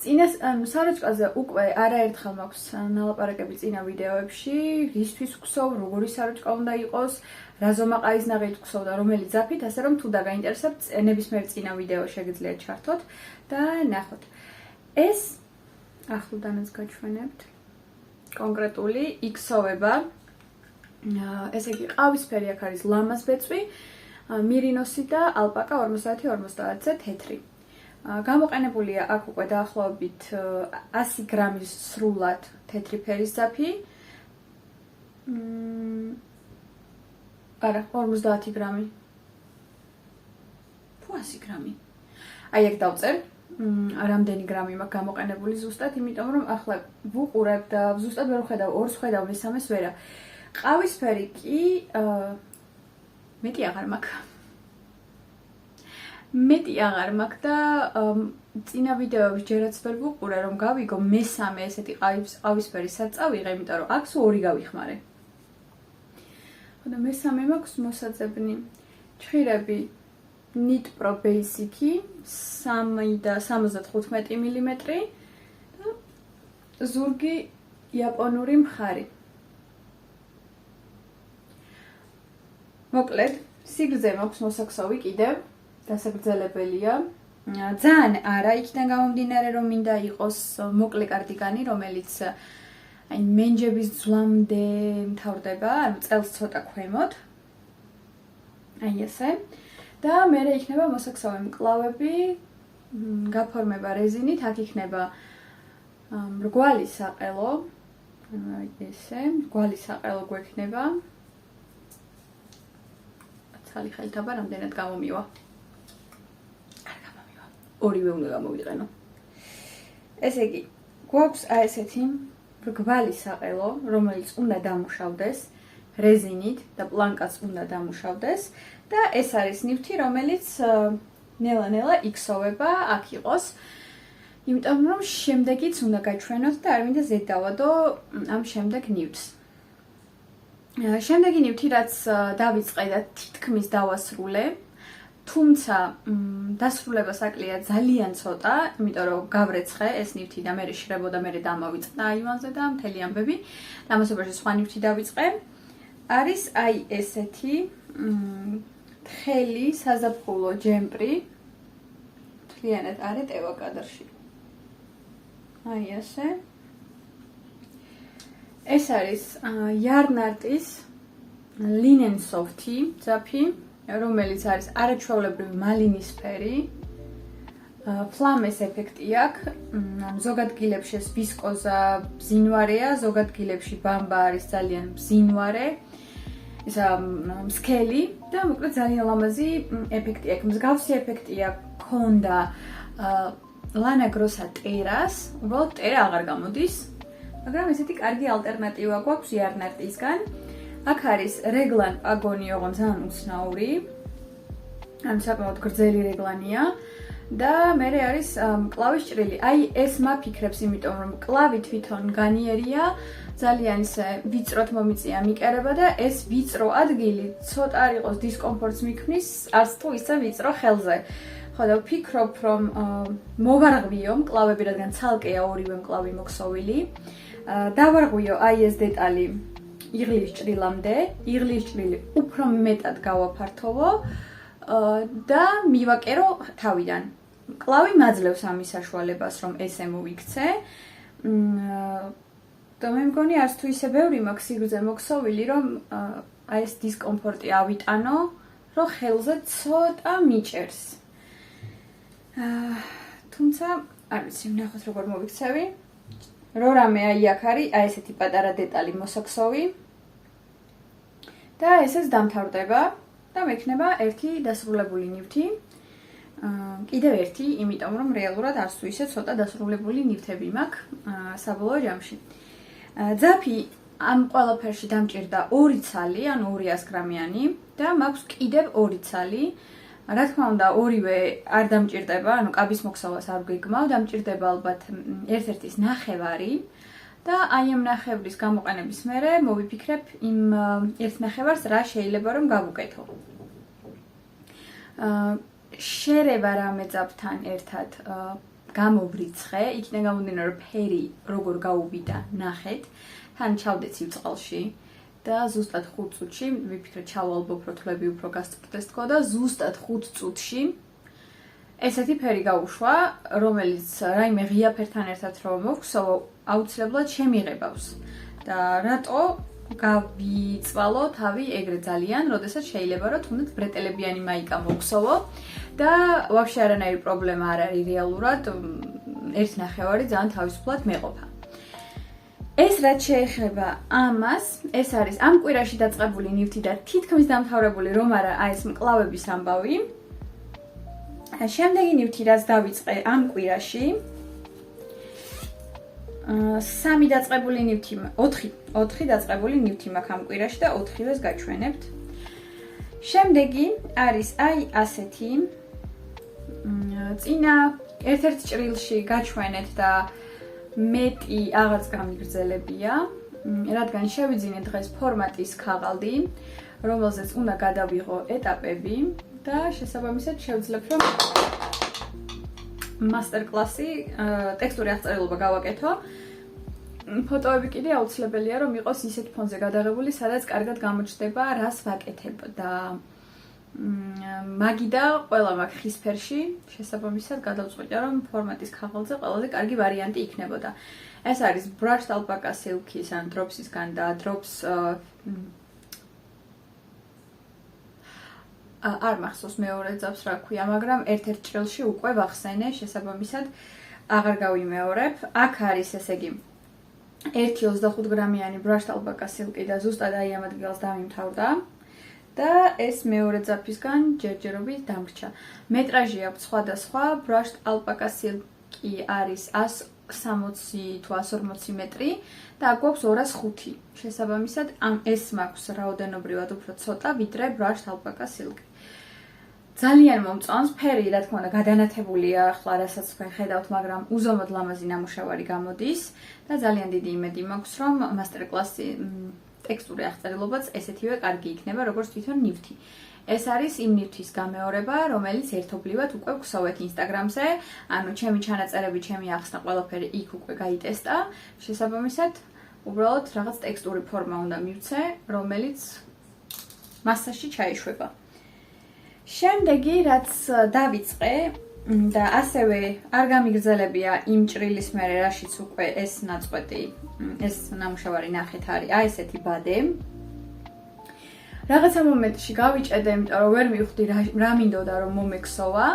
წინა საროჭკაზე უკვე არაერთხელ მაქვს ნალაპარაკები წინა ვიდეოებში, რისთვის ვქსოვ, როგორი საროჭკა უნდა იყოს, რა ზომაყაიზნაღით ვქსოვ და რომელი ძაფით, ასე რომ თუ დაგაინტერესებთ, ნებისმიერ წინა ვიდეო შეგიძლიათ ჩართოთ და ნახოთ. ეს ახლოდანაც გაჩვენებთ კონკრეტული იქსოვება. ესე იგი, ყავისფერი აქ არის ლამას ბეწვი, მირინოსი და ალპაკა 50-50-ზე თეთრი. გამოყენებულია აქ უკვე დაახლოებით 100 გრამის სრულად თეთრი ფერის ძაფი. არა, 50 გრამი. თუ 100 გრამი. აი ეგ დავწერ. რამდენი გრამი მაქვს გამოყენებული ზუსტად, იმიტომ რომ ახლა ვუყურებ და ზუსტად ვერ ვხედავ, ორს ვხედავ, მესამეს ვერა. ყავისფერი კი მეტი აღარ მაქვს. მეტი აღარ მაქვს და წინა ვიდეოებში ჯერაც ვერ ვუყურე, რომ გავიგო მესამე ესეთი ყავისფერი სად წავიღე, იმიტომ რომ აქ 2 გავიხმარე. ხოდა მესამე მაქვს მოსაძებნი ჭხირები Knit Pro Basic-ი 3 და 75 მმ და ზურგი იაპონური მხარი. მოკლედ, სიგრძე მაქვს მოსაქსოვი კიდევ, დასაგრძელებელია. ძალიან არა იქიდან გამომდინარე, რომ მინდა იყოს მოკლე კარდიგანი, რომელიც აი მენჯების ძვლამდე მთავრდება, ანუ წელს ცოტა ქვემოთ. აი ესე. და მერე იქნება მოსაქსოვი მკლავები, გაფორმება რეზინით, აქ იქნება მრგვალი საყელო. ანუ აი ესე, მრგვალი საყელო გვექნება. ხალი ხელთაბა რამდენად გამომივა. არ გამომივა. ორივე უნდა გამოვიყენო. ესე იგი, გვაქვს აი ესეთი მრგვალი საყელო, რომელიც უნდა დამუშავდეს რეზინით და პლანკაც უნდა დამუშავდეს და ეს არის ნივთი, რომელიც ნელა-ნელა იქსოვება, აქ იყოს. იმიტომ რომ შემდეგიც უნდა გაჩვენოთ და არ მინდა ზედ დავადო ამ შემდეგ ნივთს. შემდეგი ნივთი, რაც დავიწყე და თითქმის დავასრულე, თუმცა დასრულება საკლია ძალიან ცოტა, იმიტომ რომ გავრეცხე ეს ნივთი და მე შრებოდა მე დამავიწყდა აივანზე და მთელი ამბები. ამასობაში სხვა ნივთი დავიწყე. არის აი ესეთი თხელი საზაფხულო ჯემპრი. მთლიანად არ ეტევა კადრში. აი ესე. ეს არის Yarn-Artis Linen Softy ძაფი, რომელიც არის არაჩვეულებრივი მალინისფერი. ფლამეს ეფექტი აქვს. ზოგად გილებში ეს ვისკოზა ბზინვარეა, ზოგად გილებში ბამბა არის ძალიან ბზინვარე. ისა სკელი და მოკლედ ძალიან ლამაზი ეფექტი აქვს. მსგავსი ეფექტი აქვს Lana Grossa ტერას, უბრალოდ ტერა აღარ გამოდის. მაგრამ ესეთი კარგი ალტერნატივა გვაქვს Yarn-Artis-გან. აქ არის რეგლან პაგონი, ოღონდ ძალიან უცნაური. ან საკმაოდ გრძელი რეგლანია და მერე არის კლავის ჭრილი. აი ეს მაფიქრებს, იმიტომ რომ კლავი თვითონ განიერია, ძალიან ისე ვიწროთ მომიწია მიკერება და ეს ვიწრო ადგილი ცოტა არ იყოს დისკომფორტს მიქმნის, არც თუ ისე ვიწრო ხელზე. ხო და ვფიქრობ, რომ მოვარღვიო მკლავები, რადგან ცალკეა ორივე მკლავი მოქსოვილი. დავარღვიო აი ეს დეტალი იღლის ჭრილამდე, იღლის ჭრილი უფრო მეტად გავაფართოვო და მივაკერო თავიდან. მკლავი მაძლევს ამის საშუალებას, რომ ესე მოვიქცე. და მე მგონი არც თუ ისე ბევრი მაქვს სიგრძე მოქსოვილი, რომ აი ეს დისკომფორტი ავიტანო, რომ ხელზე ცოტა მიჭერს. თუმცა არ ვიცი, ვნახოთ როგორ მოვიქცევი. რო რამე აი აქ არის, აი ესეთი პატარა დეტალი მოსაქსოვი. და ესეც დამთავრდება და მექნება ერთი დასრულებული ნივთი. კიდევ ერთი, იმიტომ რომ რეალურად არც თუ ისე ცოტა დასრულებული ნივთები მაქვს საბოლოო ჯამში. ძაფი ამ ყველაფერში დამჭირდა 2 ცალი, ანუ 200 გრამიანი და მაქვს კიდევ 2 ცალი. რა თქმა უნდა, ორივე არ დამჭირდება, ანუ კაბის მოქსოვას არ გვიგმავ, დამჭირდება ალბათ ერთ-ერთის ნახევარი და აი ამ ნახევრის გამოყენების მერე მოვიფიქრებ იმ ერთ ნახევარს რა შეიძლება რომ გავუკეთო. შერევა რამე ძაფთან ერთად გამოვრიცხე, იქიდან გამომდინარე რომ ფერი როგორ გაუვიდა ნახეთ, თან ჩავდე ცივწყალში და ზუსტად 5 წუთში, ვიფიქრე ჩავალბობ, რომ თვლები უფრო გასწრდეს თქო და ზუსტად 5 წუთში ესეთი ფერი გაუშვა, რომელიც რაიმე ღია ფერთან ერთად რომ მოვხსოვო, აუცილებლად შემიღებავს. და რატო გავიწვალო თავი ეგრე ძალიან, როდესაც შეიძლება რომ თუნდაც ბრეტელებიანი მაიკა მოვხსოვო და ვაფშე არანაირი პრობლემა არ არის რეალურად, 1/9 ძალიან თავისუფლად მეყოფა. ეს რაც შეეხება ამას, ეს არის ამ კვირაში დაწყებული ნივთი და თითქმის დამთავრებული რომ არა აი ეს მკლავების ამბავი. შემდეგი ნივთი რაც დავიწყე ამ კვირაში, 3 დაწყებული ნივთი, 4 დაწყებული ნივთი მაქვს ამ კვირაში და 4-ვეს გაჩვენებთ. შემდეგი არის აი ასეთი წინა ერთ-ერთ ჭრილში გაჩვენეთ და მეტი აღარც გამიგრძელებია, რადგან შევიძინე დღეს ფორმატის ქაღალდი, რომელზეც უნდა გადავიღო ეტაპები და შესაბამისად შევძლებ რომ მასტერ-კლასი ტექსტური აღწერილობა გავაკეთო. ფოტოები კიდე აუცილებელია რომ იყოს ისეთ ფონზე გადაღებული, სადაც კარგად გამოჩნდება რას ვაკეთებ და მაგიდა ყველა მაქვს ხის ფერში, შესაბამისად გადავწყვიტე რომ ფორმატის ქაღალდზე ყველაზე კარგი ვარიანტი იქნებოდა. ეს არის Brushed Alpaca Silk-ის ან Drops-ისგან და Drops არ მახსოვს მეორე ძაფს რა ქვია, მაგრამ ერთ-ერთ ჭრილში უკვე ვახსენე, შესაბამისად აღარ გავიმეორებ. აქ არის ესე იგი 1.25 გრამიანი Brushed Alpaca Silk-ი და ზუსტად აი ამ ადგილას დამიმთავრდა. და ეს მეორე ძაფისგან ჯერჯერობით დამრჩა. მეტრაჟი აქვს სხვადასხვა, Brushed Alpaca Silk-ი არის 160 თუ 140 მეტრი და აქ გვაქვს 205. შესაბამისად, ეს მაქვს რაოდენობრივად უფრო ცოტა, ვიდრე Brushed Alpaca Silk-ი. ძალიან მომწონს, ფერი რა თქმა უნდა გადანათებულია ახლა რასაც ხედავთ, მაგრამ უზომოდ ლამაზი ნამუშევარი გამოდის და ძალიან დიდი იმედი მაქვს, რომ მასტერ-კლასი ტექსტური აღწერილობაც ესეთივე კარგი იქნება, როგორც თვითონ ნივთი. ეს არის იმ ნივთის გამეორება, რომელიც ერთობლივად უკვე ვქსოვეთ Instagram-ზე, ანუ ჩემი ჩანაწერები, ჩემი ახსნა ყველაფერი იქ უკვე გაიტესტა. შესაბამისად, უბრალოდ რაღაც ტექსტური ფორმა უნდა მივცე, რომელიც მასაში ჩაიშვება. შემდეგი, რაც დავიწყე და ასევე არ გამიგრძელებია იმ ჭრილის მერე, რაშიც უკვე ეს ნაწყვეტი, ეს ნამუშევარი ნახეთ არის, აი ესეთი ბადე. რაღაცა მომენტში გავიჭედე, იმიტომ რომ ვერ მივხვდი რა მინდოდა რომ მომექსოვა,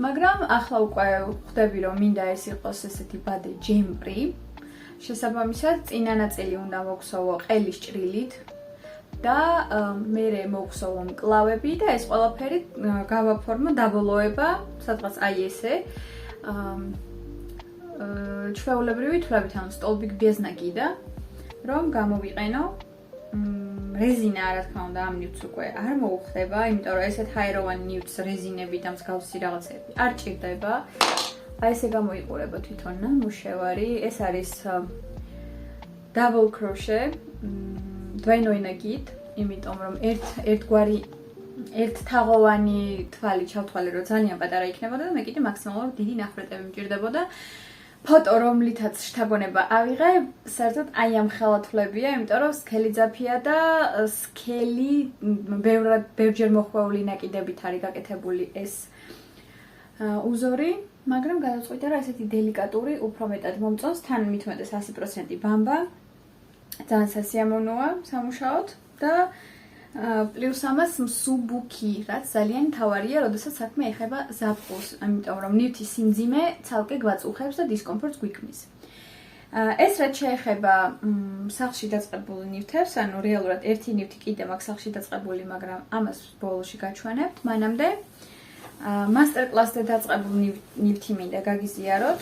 მაგრამ ახლა უკვე ხვდები რომ მინდა ეს იყოს ესეთი ბადე ჯემპრი. შესაბამისად, წინა ნაწილი უნდა მოვქსოვო ყელის ჭრილით და მერე მოვქსოვო მკლავები და ეს ყველაფერი გავაფორმო დაბოლოება, სადღაც აი ესე. ჩვეულებრივი თვლებით, ანუ სტოლბიგ-ბიეზნაკი და რომ გამოვიყენო რეზინა, რა თქმა უნდა, ამ ნივთს უკვე არ მოუხდება, იმიტომ რომ ესეთ ჰაეროვანი ნივთს რეზინები და მსგავსი რაღაცები არ ჭირდება. აი ესე გამოიყურება თვითონ ნამუშევარი. ეს არის double crochet, двойной-ნაგით, იმიტომ რომ ერთთაღოვანი თვალი ჩავთვალე, რომ ძალიან პატარა იქნებოდა და მე კიდე მაქსიმალურად დიდი ნახრეტები მჭირდებოდა. ფოტო, რომლითაც შთაგონება ავიღე, საერთოდ აი ამ ხელათვლებია, იმიტომ რომ სქელი ძაფია და სქელი ბევრჯერ მოხვეული ნაკიდებით არის გაკეთებული ეს узоრი, მაგრამ გადაწყვიტე რა ესეთი დელიკატური უფრო მეტად მომწონს, თან მithumetes 100% ბამბა. ძალიან სასიამოვნოა სამუშაოდ და პლუს ამას მსუბუქი, რაც ძალიან მთავარია, როდესაც საქმე ეხება ზაფხულს, ამიტომ რომ ნივთის სიმძიმე ცალკე გვაწუხებს და დისკომფორტს გვიქმნის. ეს რაც შეეხება სახლში დაწყებულ ნივთებს, ანუ რეალურად ერთი ნივთი კიდე მაქვს სახლში დაწყებული, მაგრამ ამას ბოლოში გაჩვენებთ. მანამდე მასტერ-კლასზე დაწყებულ ნივთი მინდა გაგიზიაროთ.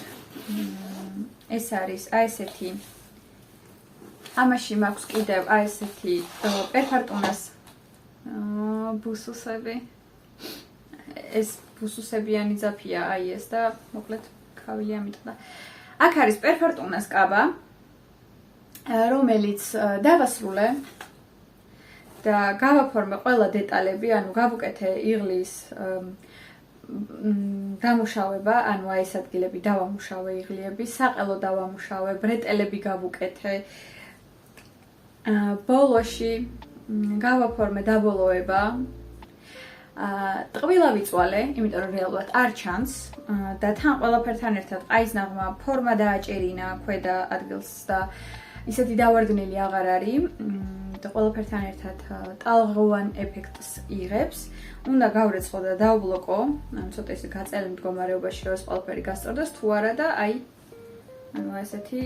ეს არის აი ესეთი. ამაში მაქვს კიდევ აი ესეთი პერფარტუნას ბუსუსები. ეს ბუსუსებიანი ძაფია აი ეს და მოკლედ ქავილი ამიტომ და აქ არის პერფარტუნას კაბა, რომელიც დავასრულე და გავაფორმე ყველა დეტალები, ანუ გავუკეთე იღლის დამუშავება, ანუ აი ეს ადგილები დავამუშავე იღლიები, საყელო დავამუშავე, ბრეტელები გავუკეთე. ბოლოში გავაფორმე დაბოლოება. ტყვილა ვიწვალე, იმიტომ რომ რეალურად არ ჩანს და თან ყველაფერთან ერთად ყაის ნაღმა ფორმა დააჭერინა ქვედა ადგილს და ისეთი დავარდნილი აღარ არის და ყველაფერთან ერთად ტალღოვან ეფექტს იღებს. უნდა გავრეცხო და დავბლოკო, ანუ ცოტა ისე გაწელი მდგომარეობაში რომ ეს ყველაფერი გასწორდეს თუ არა და აი ანუ ესეთი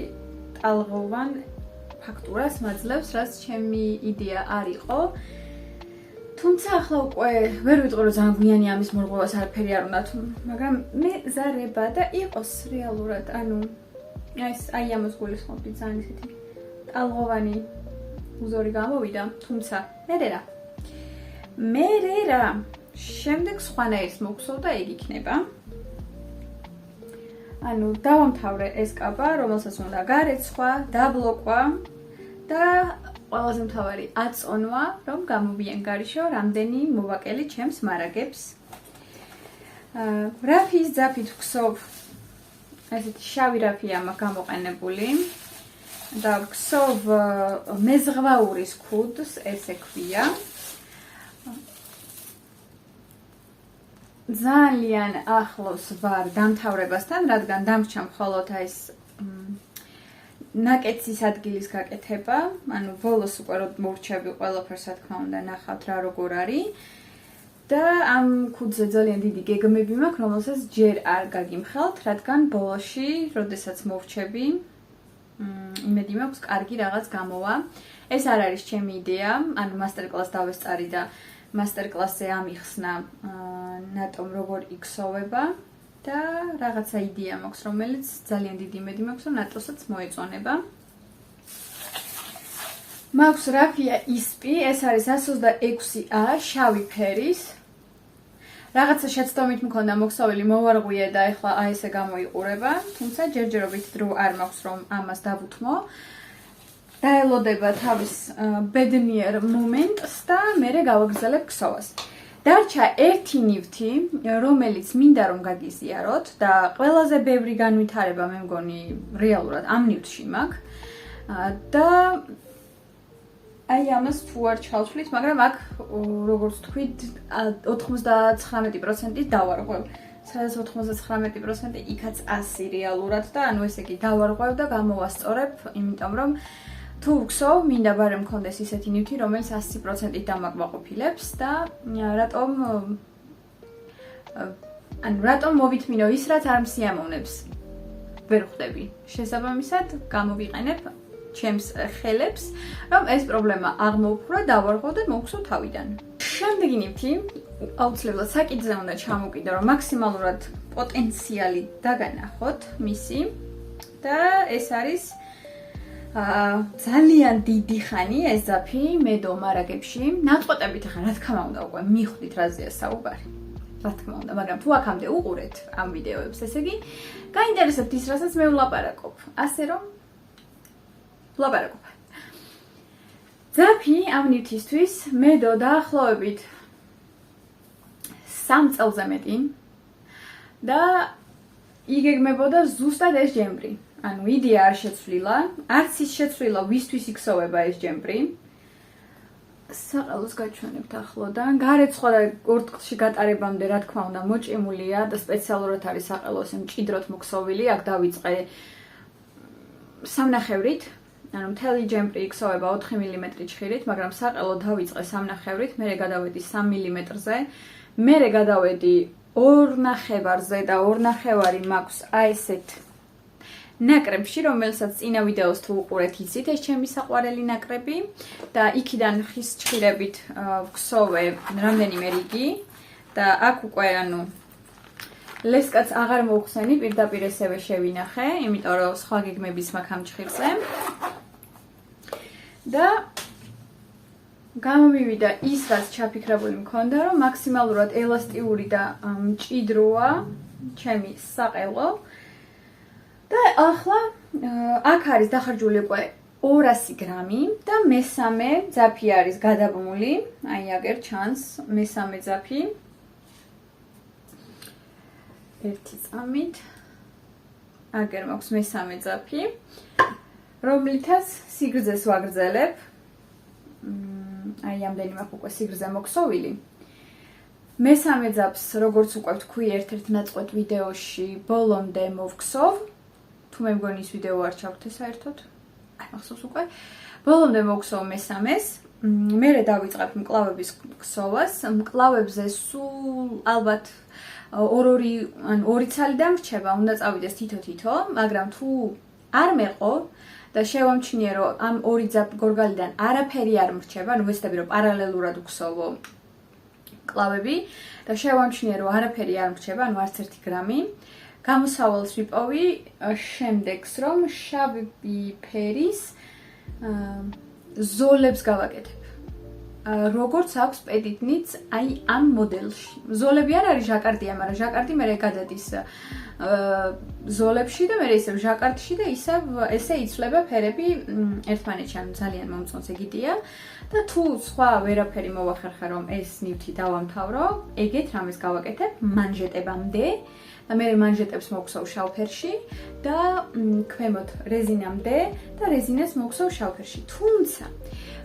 ტალღოვან ფაქტურას მაძლევს, რაც ჩემი იდეა არ იყო. თუმცა ახლა უკვე ვერ ვიტყვი რომ ძალიან გვიანი ამის მორღვევას არაფერი არ უნდა, მაგრამ მე ზარება და იყოს რეალურად, ანუ ეს აი ამას გულისხმობდი ძალიან ისეთი ტალღოვანი узоრი გამოვიდა, თუმცა მერე რა შემდეგ სხვანაირს მოგხსოვ და ეგ იქნება. ანუ დავამთავრე ეს კაბა, რომელსაც უნდა გარეცხვა, დაბლოკვა და ყველაზე მთავარი აწონვა, რომ გამოვიენ გარიშო რამდენი მოვაკელი ჩემს მარაგებს. რაფის ძაფით ვქსოვ, ესეთი შავი რაფია მაქვს გამოყენებული და ვქსოვ მეზღვაურის ქუდს, ესე ქვია. ძალიან ახლოს ვარ დამთავრებასთან, რადგან დამრჩა მხოლოდ ეს ნაკეცის ადგილის გაკეთება, ანუ ბოლოს უკვე რომ მოვრჩები ყველაფერს, რა თქმა უნდა, ნახავთ რა როგორ არის. და ამ ქუდზე ძალიან დიდი გეგმები მაქვს, რომელსაც ჯერ არ გაგიმხელთ, რადგან ბოლოში, როდესაც მოვრჩები, იმედი მაქვს, კარგი რაღაც გამოვა. ეს არ არის ჩემი იდეა, ანუ მასტერ-კლასს დავესწარი და მასტერ-კლასზე ამიხსნა ნატომ როგორ იქსოვება და რაღაცა იდეა მაქვს, რომელიც ძალიან დიდი იმედი მაქვს, რომ ნატოსაც მოეწონება. მაქვს რაფია ისპი, ეს არის 126A შავი ფერის. რაღაცა შეცდომით მქონდა მოქსოვილი მოვარღვიე და ეხლა აი ესე გამოიყურება, თუმცა ჯერჯერობით დრო არ მაქვს რომ ამას დავუთმო. დაელოდება თავის ბედნიერ მომენტს და მერე გავაგრძელებ ქსოვას. დარჩა ერთი ნივთი, რომელიც მინდა რომ გაგიზიაროთ და ყველაზე ბევრი განვითარება მე მგონი რეალურად ამ ნივთში მაქვს. და აი ამას თუ არ ჩავთვლით, მაგრამ აქ როგორც თქვით 99% დავარღვევ. სადაც 99% იქაც 100 რეალურად და ანუ ესე იგი დავარღვევ და გამოვასწორებ, იმიტომ რომ თუ ვგსოვ, მინდა ბარემ მქონდეს ისეთი ნივთი, რომელიც 100%-ით დამაკმაყოფილებს და რატომ მოვითმინო ის, რაც არ მსიამოვნებს. ვერ ხვდები. შესაბამისად, გამოვიყენებ ჩემს ხელებს, რომ ეს პრობლემა აღმოუხურა, დავარღვევ და მოვგსოვ თავიდან. შემდეგი ნივთი აუცილებლად საკითხზე უნდა ჩამოვკიდო, რომ მაქსიმალურად პოტენციალი დაგანახოთ მისი და ეს არის ძალიან დიდი ხანი ეს ძაფი მედო მარაგებში. ნაწყვეტებით ახლა რა თქმა უნდა უკვე მიხვდით რაზეა საუბარი. რა თქმა უნდა, მაგრამ თუ აქამდე უყურეთ ამ ვიდეოებს, ესე იგი, გაინტერესებთ ის, რასაც მე ვლაპარაკობ. ასე რომ ვლაპარაკობ. ძაფი ამ ნივთისთვის მედო დაახლოებით 3 წელზე მეტი და იგეგმებოდა ზუსტად ეს ჯემბრი. ანუ იდეა არ შეცვლილა, არც ის შეცვლილა, ვისთვის იქსოვება ეს ჯემბრი. საყელოს გაჩვენებთ ახლოდან. გარეთ სხვა და ორთქლში გატარებამდე, რა თქმა უნდა, მოჭიმულია და სპეციალურად არის საყელოს მჭიდროდ მოქსოვილი. აქ დავიწყე 3.5-რით. ანუ მთელი ჯემბრი იქსოვება 4 მმ ჩხირით, მაგრამ საყელო დავიწყე 3.5-რით, მერე გადავედი 3 მმ-ზე. მერე გადავედი 2.5-ზე და 2.5 მაქვს აი ესეთ ნაკრებში, რომელსაც წინა ვიდეოს თუ უყურეთ იცით, ეს ჩემი საყვარელი ნაკრები და იქიდან ხის ჩხირებით ვგსოვე რამდენიმე რიგი და აქ უკვე ანუ ლესკაც აღარ მოვხსენი, პირდაპირ ესევე შევინახე, იმიტომ რომ სხვა გეგმების მაქვს ამ ჩხირზე. და გამომივიდა ის, რაც ჩაფიქრებული მქონდა, რომ მაქსიმალურად ელასტიური და მჭიდროა ჩემი საყელო. და ახლა აქ არის დახარჯული უკვე 200 გრამი და მესამე ძაფი არის გადაბმული, აი აგერ ჩანს მესამე ძაფი. ერთი წამით აგერ მაქვს მესამე ძაფი, რომლითაც სიგრძეს ვაგრძელებ. აი ამდენი მაქვს უკვე სიგრძე მოქსოვილი. მესამე ძაფს, როგორც უკვე ვთქვი, ერთ-ერთ ნაწყვეტ ვიდეოში ბოლომდე მოვგსოვ. თუ მე მგონი ის ვიდეო არ ჩავხდე საერთოდ. არ მახსოვს უკვე. ბოლომდე მოვგსოვ მესამეს. მერე დავიწყებ მკლავების ქსოვას. მკლავებზე სულ ალბათ 2 ცალი დამრჩება, უნდა წავიდეს თითო-თითო, მაგრამ თუ არ მეყო და შევამჩნიე, რომ ამ 2 გორგალიდან არაფერი არ მრჩება, ანუ ვეცდები, რომ პარალელურად ვქსოვო მკლავები და შევამჩნიე, რომ არაფერი არ მრჩება, ანუ არც 1 გრამი. გამოსავალს ვიპოვი შემდეგს, რომ შავი ფერის ზოლებს გავაკეთებ. როგორც აქვს პედიტნიც აი ამ მოდელში. ზოლები არ არის ჟაკარდია, მაგრამ ჟაკარდი მე გადადის ზოლებში და მე ისევ ჟაკარდში და ისევ ესე იცვლება ფერები ერთმანეთში, ანუ ძალიან მომწონს ეგიდია და თუ სხვა ვერაფერი მოვახერხე, რომ ეს ნივთი დავამთავრო, ეგეთ რამეს გავაკეთებ მანჟეტებამდე. და მე მანჟეტებს მოვგსოვ შავ ფერში და ქვემოთ რეზინამდე და რეზინას მოვგსოვ შავ ფერში. თუმცა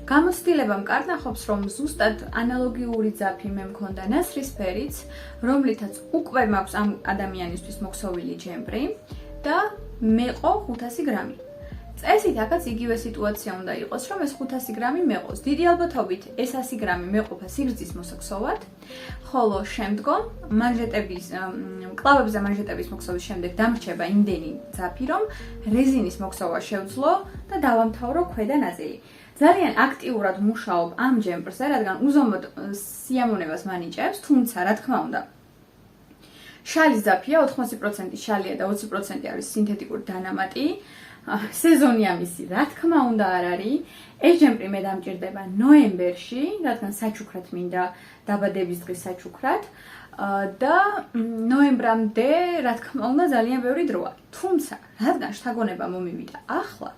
გამოცდილებამ კარნახობს, რომ ზუსტად ანალოგიური ძაფი მე მქონდა ნაცრისფერიც, რომლითაც უკვე მაქვს ამ ადამიანისთვის მოქსოვილი ჯემბრი და მეყო 500 გრამი. წესით აქაც იგივე სიტუაცია უნდა იყოს, რომ ეს 500 გრამი მეყოს. დიდი ალბათობით ეს 100 გრამი მეყოფა სიგრძის მოსაქსოვად, ხოლო შემდგომ მანჟეტების, მკლავებზე მანჟეტების მოქსოვის შემდეგ დამრჩება იმდენი ძაფი, რომ რეზინის მოქსოვა შევძლო და დავამთავრო ქვედა ნაწილი. ძალიან აქტიურად მუშაობ ამ ჯემბრზე, რადგან უზომოდ სიამოვნებას მანიჭებს, თუმცა რა თქმა უნდა შალის ძაფია, 80% შალია და 20% არის სინთეტიკური დანამატი. სეზონი ამისი, რა თქმა უნდა არ არის. ეს ჯემბრი მე დამჭირდება ნოემბერში, რადგან საჩუქრად მინდა დაბადების დღის საჩუქრად და ნოემბრამდე, რა თქმა უნდა, ძალიან ბევრი დროა. თუმცა, რადგან შთაგონება მომივიდა ახლა,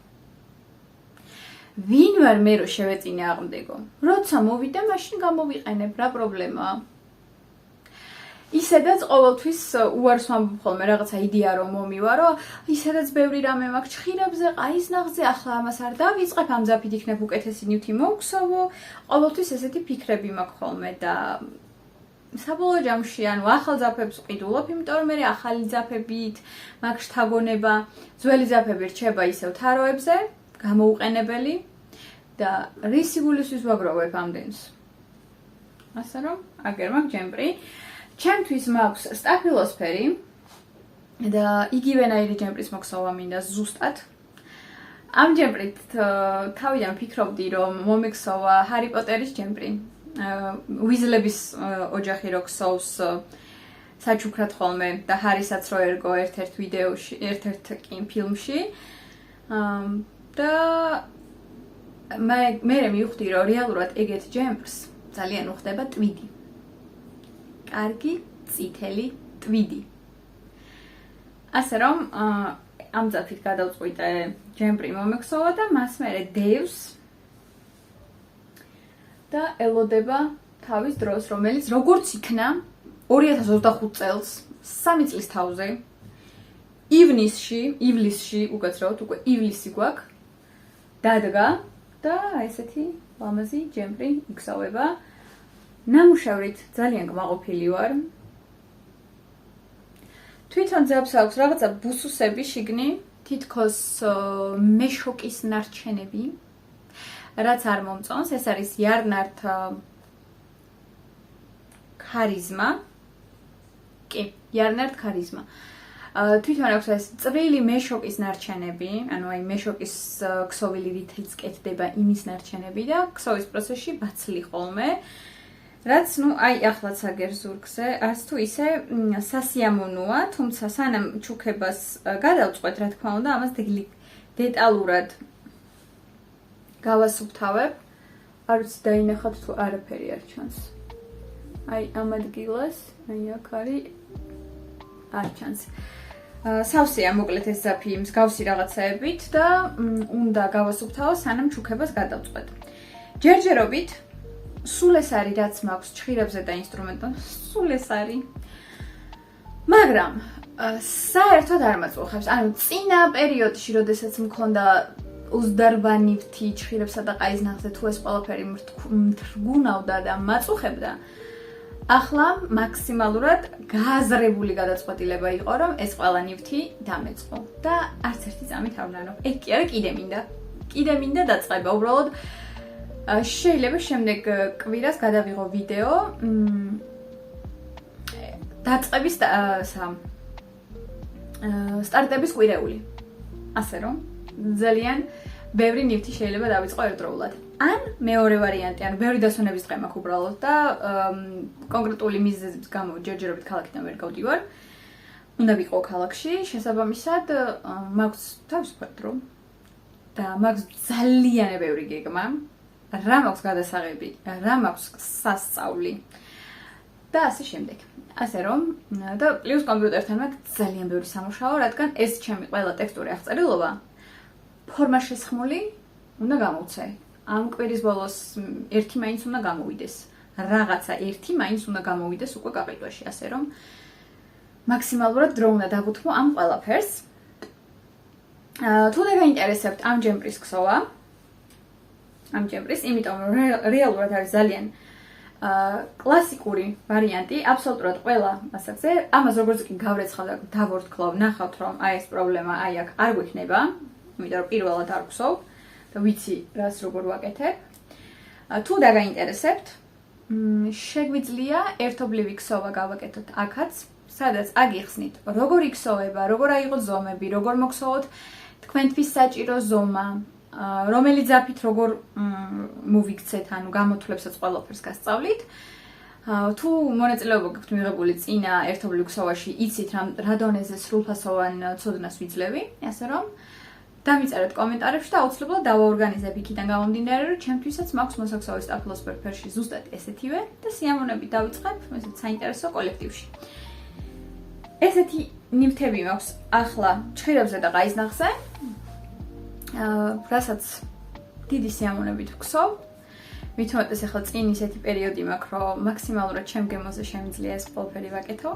ვინ ვარ მე რომ შევეწინე აღმდეგო? როცა მოვიდა, მაშინ გამოვიყენებ, რა პრობლემაა? ისედაც ყოველთვის უარს ვამბობ ხოლმე რაღაცა იდეა რომ მომივარო, ისედაც ბევრი რამე მაქვს ჭხირებზე, ყაის ნახზე, ახლა ამას არ დავიწყებ, ამ ძაფით იქნებ უკეთესი ნივთი მოვქსოვო. ყოველთვის ესეთი ფიქრები მაქვს ხოლმე და საბოლოო ჯამში ანუ ახალ ძაფებს ვყიდულობ, იმიტომ რომ მე ახალი ძაფებით მაქვს შთაგონება, ძველი ძაფები რჩება ისევ თაროებზე, გამოუყენებელი და რისი გულისთვის ვაგროვებ ამდენს. ასე რომ, აგერ მაქვს ჯემპრი. ჩემთვის მაქვს სტაფილოსფერი და იგივენაირი ჯემპრის მოქსოვა მინდა ზუსტად. ამ ჯემპრით თავიდან ვფიქრობდი, რომ მომექსოვა ჰარი პოტერის ჯემპრი. ვიზლების ოჯახი რო ქსოვს საჩუქრად ხოლმე და ჰარისაც რო ერგო ერთ-ერთ ვიდეოში, ერთ-ერთ ფილმში. და მე მივხვდი, რომ რეალურად ეგეთ ჯემპრს ძალიან უხდება ტვიდი. კარგი, წითელი ტვიდი. ასე რომ, ამ ძაფით გადავწყვიტე ჯემპრი მომექსოვა და მას მერე დევს და ელოდება თავის დროს, რომელიც როგორც იქნა 2025 წელს, 3 წლის თავზე, ივლისში, უკაცრავად უკვე ივლისი გვაქვს, დადგა და ესეთი ლამაზი ჯემპრი იქსოვება. ნამუშევრით ძალიან კმაყოფილი ვარ. თვითონ ძაფს აქვს რაღაცა ბუსუსები შიგნი, თითქოს მეშოკის ნარჩენები, რაც არ მომწონს, ეს არის იარნართ ქარიზმა. კი, იარნართ ქარიზმა. თვითონ აქვს ეს წვრილი მეშოკის ნარჩენები, ანუ აი მეშოკის ქსოვილი რითიც კეთდება იმის ნარჩენები და ქსოვის პროცესში ბაცლი ხოლმე. რაც, აი ახლაც აგერ ზურგზე, არც თუ ისე სასიამოვნოა, თუმცა სანამ ჩუქებას გადავწყვეტ, რა თქმა უნდა, ამას დეტალურად გავასუფთავებ. არ ვიცი დაინახავთ თუ არაფერი არ ჩანს. აი ამ ადგილას, აი აქ არის არ ჩანს. სავსეა მოკლედ ეს ძაფი მსგავსი რაღაცაებით და უნდა გავასუფთავო, სანამ ჩუქებას გადავწყვეტ. ჯერჯერობით სულ ეს არის, რაც მაქვს ჭხირებზე და ინსტრუმენტებზე, სულ ეს არის. მაგრამ საერთოდ არ მაწუხებს. ანუ წინა პერიოდში, როდესაც მქონდა 28 ნივთი ჭხირებსა და ყაის ნახზე, თუ ეს ყველაფერი მთრგუნავდა და მაწუხებდა, ახლა მაქსიმალურად გააზრებული გადაწყვეტილება იყო, რომ ეს ყველა ნივთი დამეწყო და არც ერთი წამით არ ვნანო. ეგ კი არა, კიდე მინდა დაწყება. უბრალოდ შეიძლება შემდეგ კვირას გადავიღო ვიდეო დაწყების სტარტების კვირეული. ასე რომ, ძალიან ბევრი ნივთი შეიძლება დავიწყო ერთდროულად. ან მეორე ვარიანტი, ანუ ბევრი დასვენების დღე მაქვს უბრალოდ და კონკრეტული მიზეზის გამო ჯერჯერობით ქალაქიდან ვერ გავდივარ. უნდა ვიყო ქალაქში, შესაბამისად მაქვს თავისუფლად დრო და მაქვს ძალიან ბევრი გეგმა. რა მაქვს გადასაღები, რა მაქვს სასწავლი და ასე შემდეგ. ასე რომ, და პლუს კომპიუტერთან მაქვს ძალიან ბევრი სამუშაო, რადგან ეს ჩემი ყველა ტექსტური აღწერილობა ფორმაშესხმული უნდა გამოვცე. ამ კვირის ბოლოს ერთი მაინც უნდა გამოვიდეს. რაღაცა ერთი მაინც უნდა გამოვიდეს უკვე გაყიდვაში, ასე რომ მაქსიმალურად დრო უნდა დაგუთმო ამ ყველაფერს. თუ დაგაინტერესებთ ამ ჯემპრის ქსოვა, ამ ჯემპრის, იმიტომ რომ რეალურად არის ძალიან კლასიკური ვარიანტი, აბსოლუტურად ყველა ასაკზე. ამას როგორც კი გავრეცხავ და დავორთქლავ, ნახავთ რომ აი ეს პრობლემა აი აქ არ გვექნება, იმიტომ რომ პირველად არ ვქსოვ და ვიცი რას როგორ ვაკეთებ. თუ დაგაინტერესებთ, შეგვიძლია ერთობლივი ქსოვა გავაკეთოთ აქაც, სადაც აგიხსნით როგორ იქსოვება, როგორ აიღოთ ზომები, როგორ მოქსოვოთ თქვენთვის საჭირო ზომა, რომელი ძაფით როგორ მოვიქცეთ, ანუ გამოთვლებსაც ყველაფერს გასწავლით. თუ მონაწილეობა გაქვთ მიღებული წინა ერთობლივ ქსოვაში, იცით რა დონეზე სრულფასოვან ცოდნას ვიძლევი, ასე რომ დამიწერეთ კომენტარებში და აუცილებლად დავაორგანიზებ იქიდან გამომდინარე, რომ ჩემთვისაც მაქვს მოსაქსოვი სტაფილოსფერ ფერში ზუსტად ესეთივე და სიამოვნებით დავიწყებ ესეთ საინტერესო კოლექტივში. ესეთი ნივთები მაქვს ახლა ჭხირებზე და ყაის ნახზე. რასაც დიდი სიამოვნებით ვქსოვ მithumetes ახლა წინ ისეთი პერიოდი მაქვს, რომ მაქსიმალურად ჩემ გემოზე შემიძლია ეს ყველაფერი ვაკეთო.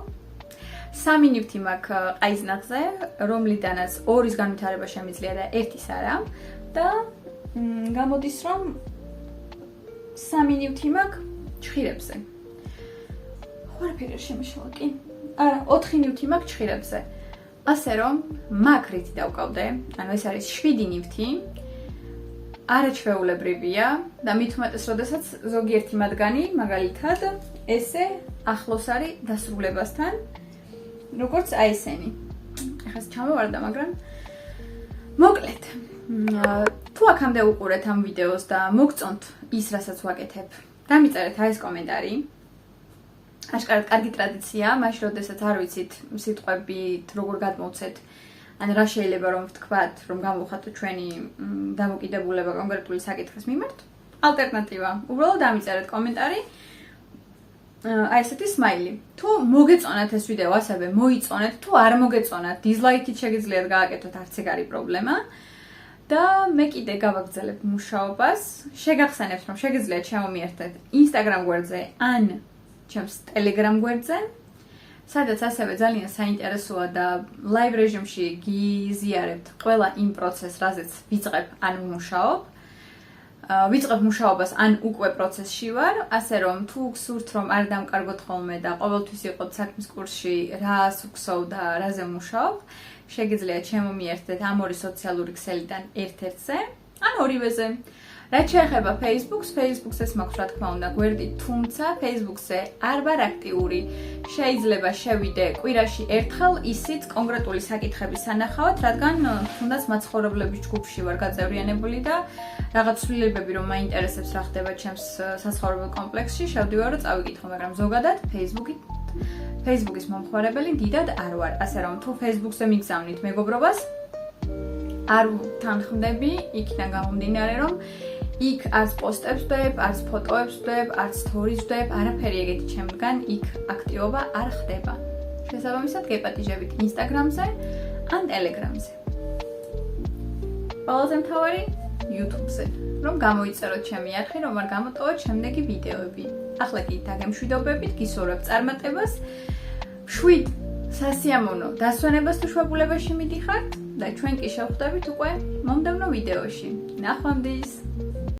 3 ნივთი მაქვს ყაიზნახზე, რომლიდანაც 2-ის განვითარება შემიძლია და 1-ის არა და გამოდის რომ 3 ნივთი მაქვს ჩხირებზე. ხوارაფერი შემიშალა კი? არა, 4 ნივთი მაქვს ჩხირებზე. ასე რომ მაკრით დავკავდე, ანუ ეს არის 7 ნივთი. არაჩვეულებრივია და მithumetes, როდესაც ზოგიერთი მათგანი, მაგალითად, ესე ახლოს არის დასრულებასთან, როგორც აი ესენი. ეხლა ჩამოვარდა, მაგრამ მოკლედ, თუ აქამდე უყურეთ ამ ვიდეოს და მოგწონთ ის, რასაც ვაკეთებ, დამიწერეთ აი ეს კომენტარი. აშკარად კარგი ტრადიციაა, მაშინ როდესაც არ ვიცით სიტყვებით როგორ გადმოვცეთ, ან რა შეიძლება რომ ვთქვათ, რომ გამოვხატოთ ჩვენი დამოკიდებულება კონკრეტული საკითხის მიმართ. ალტერნატივა, უბრალოდ დამიწერეთ კომენტარი. აი ესეთი სმაილი. თუ მოგეწონათ ეს ვიდეო, ასევე მოიწონეთ, თუ არ მოგეწონათ, დიზლაიკით შეგიძლიათ გააკეთოთ, არც ეგ არის პრობლემა. და მე კიდე გავაგრძელებ მუშაობას. შეგახსენებთ, რომ შეგიძლიათ შემომიერთდეთ Instagram გვერდზე ან ჩემს Telegram გვერდზე, სადაც ასევე ძალიან საინტერესოა და live რეჟიმში გიზიარებთ ყველა იმ პროცესს, რაზეც ვიწყებ ან ვმუშაობ. ვიწყებ მუშაობას ან უკვე პროცესში ვარ, ასე რომ თუ გსურთ რომ არ დამკარგოთ ხოლმე და ყოველთვის იყოთ საქმის კურსში, რას ვგსოვ და რაზე ვმუშაობ, შეგიძლიათ შემომიერთდეთ ამ ორი სოციალური ქსელიდან ერთ-ერთზე, ან ორივეზე. რაც შეეხება Facebook-ს, Facebook-ს ეს მაქვს რა თქმა უნდა გვერდი, თუმცა Facebook-ზე არ ვარ აქტიური. შეიძლება შევიდე კვირაში ერთხელ ისიც კონკრეტული საკითხების სანახავად, რადგან თუნდაც მაცხოვრებლების ჯგუფში ვარ გაწევრიანებული და რაღაც ცვლილებები რომ მაინტერესებს რა ხდება ჩემს საცხოვრებელ კომპლექსში, შევდივარ რომ წავიკითხო, მაგრამ ზოგადად Facebook-ის მომხმარებელი დიდად არ ვარ. ასე რომ თუ Facebook-ზე მიგზავნით მეგობრობას, არ თანხმდები, იქიდან გამომდინარე რომ იქ არც პოსტებს ვდებ, არც ფოტოებს ვდებ, არც სტორიზ ვდებ, არაფერი ეგეთი ჩემგან იქ აქტივობა არ ხდება. შესაბამისად გეპატიჟებით Instagram-ზე ან Telegram-ზე. ყველაზე მთავარი YouTube-ზე, რომ გამოიწეროთ ჩემი არხი, რომ არ გამოტოვოთ შემდეგი ვიდეოები. ახლა კი დაგემშვიდობებით, გისურვებ წარმატებას. შვიდ სასიამოვნო დასვენებას თუ შვებულებაში მიდიხართ და ჩვენ კი შევხვდებით უკვე მომდევნო ვიდეოში. ნახვამდის!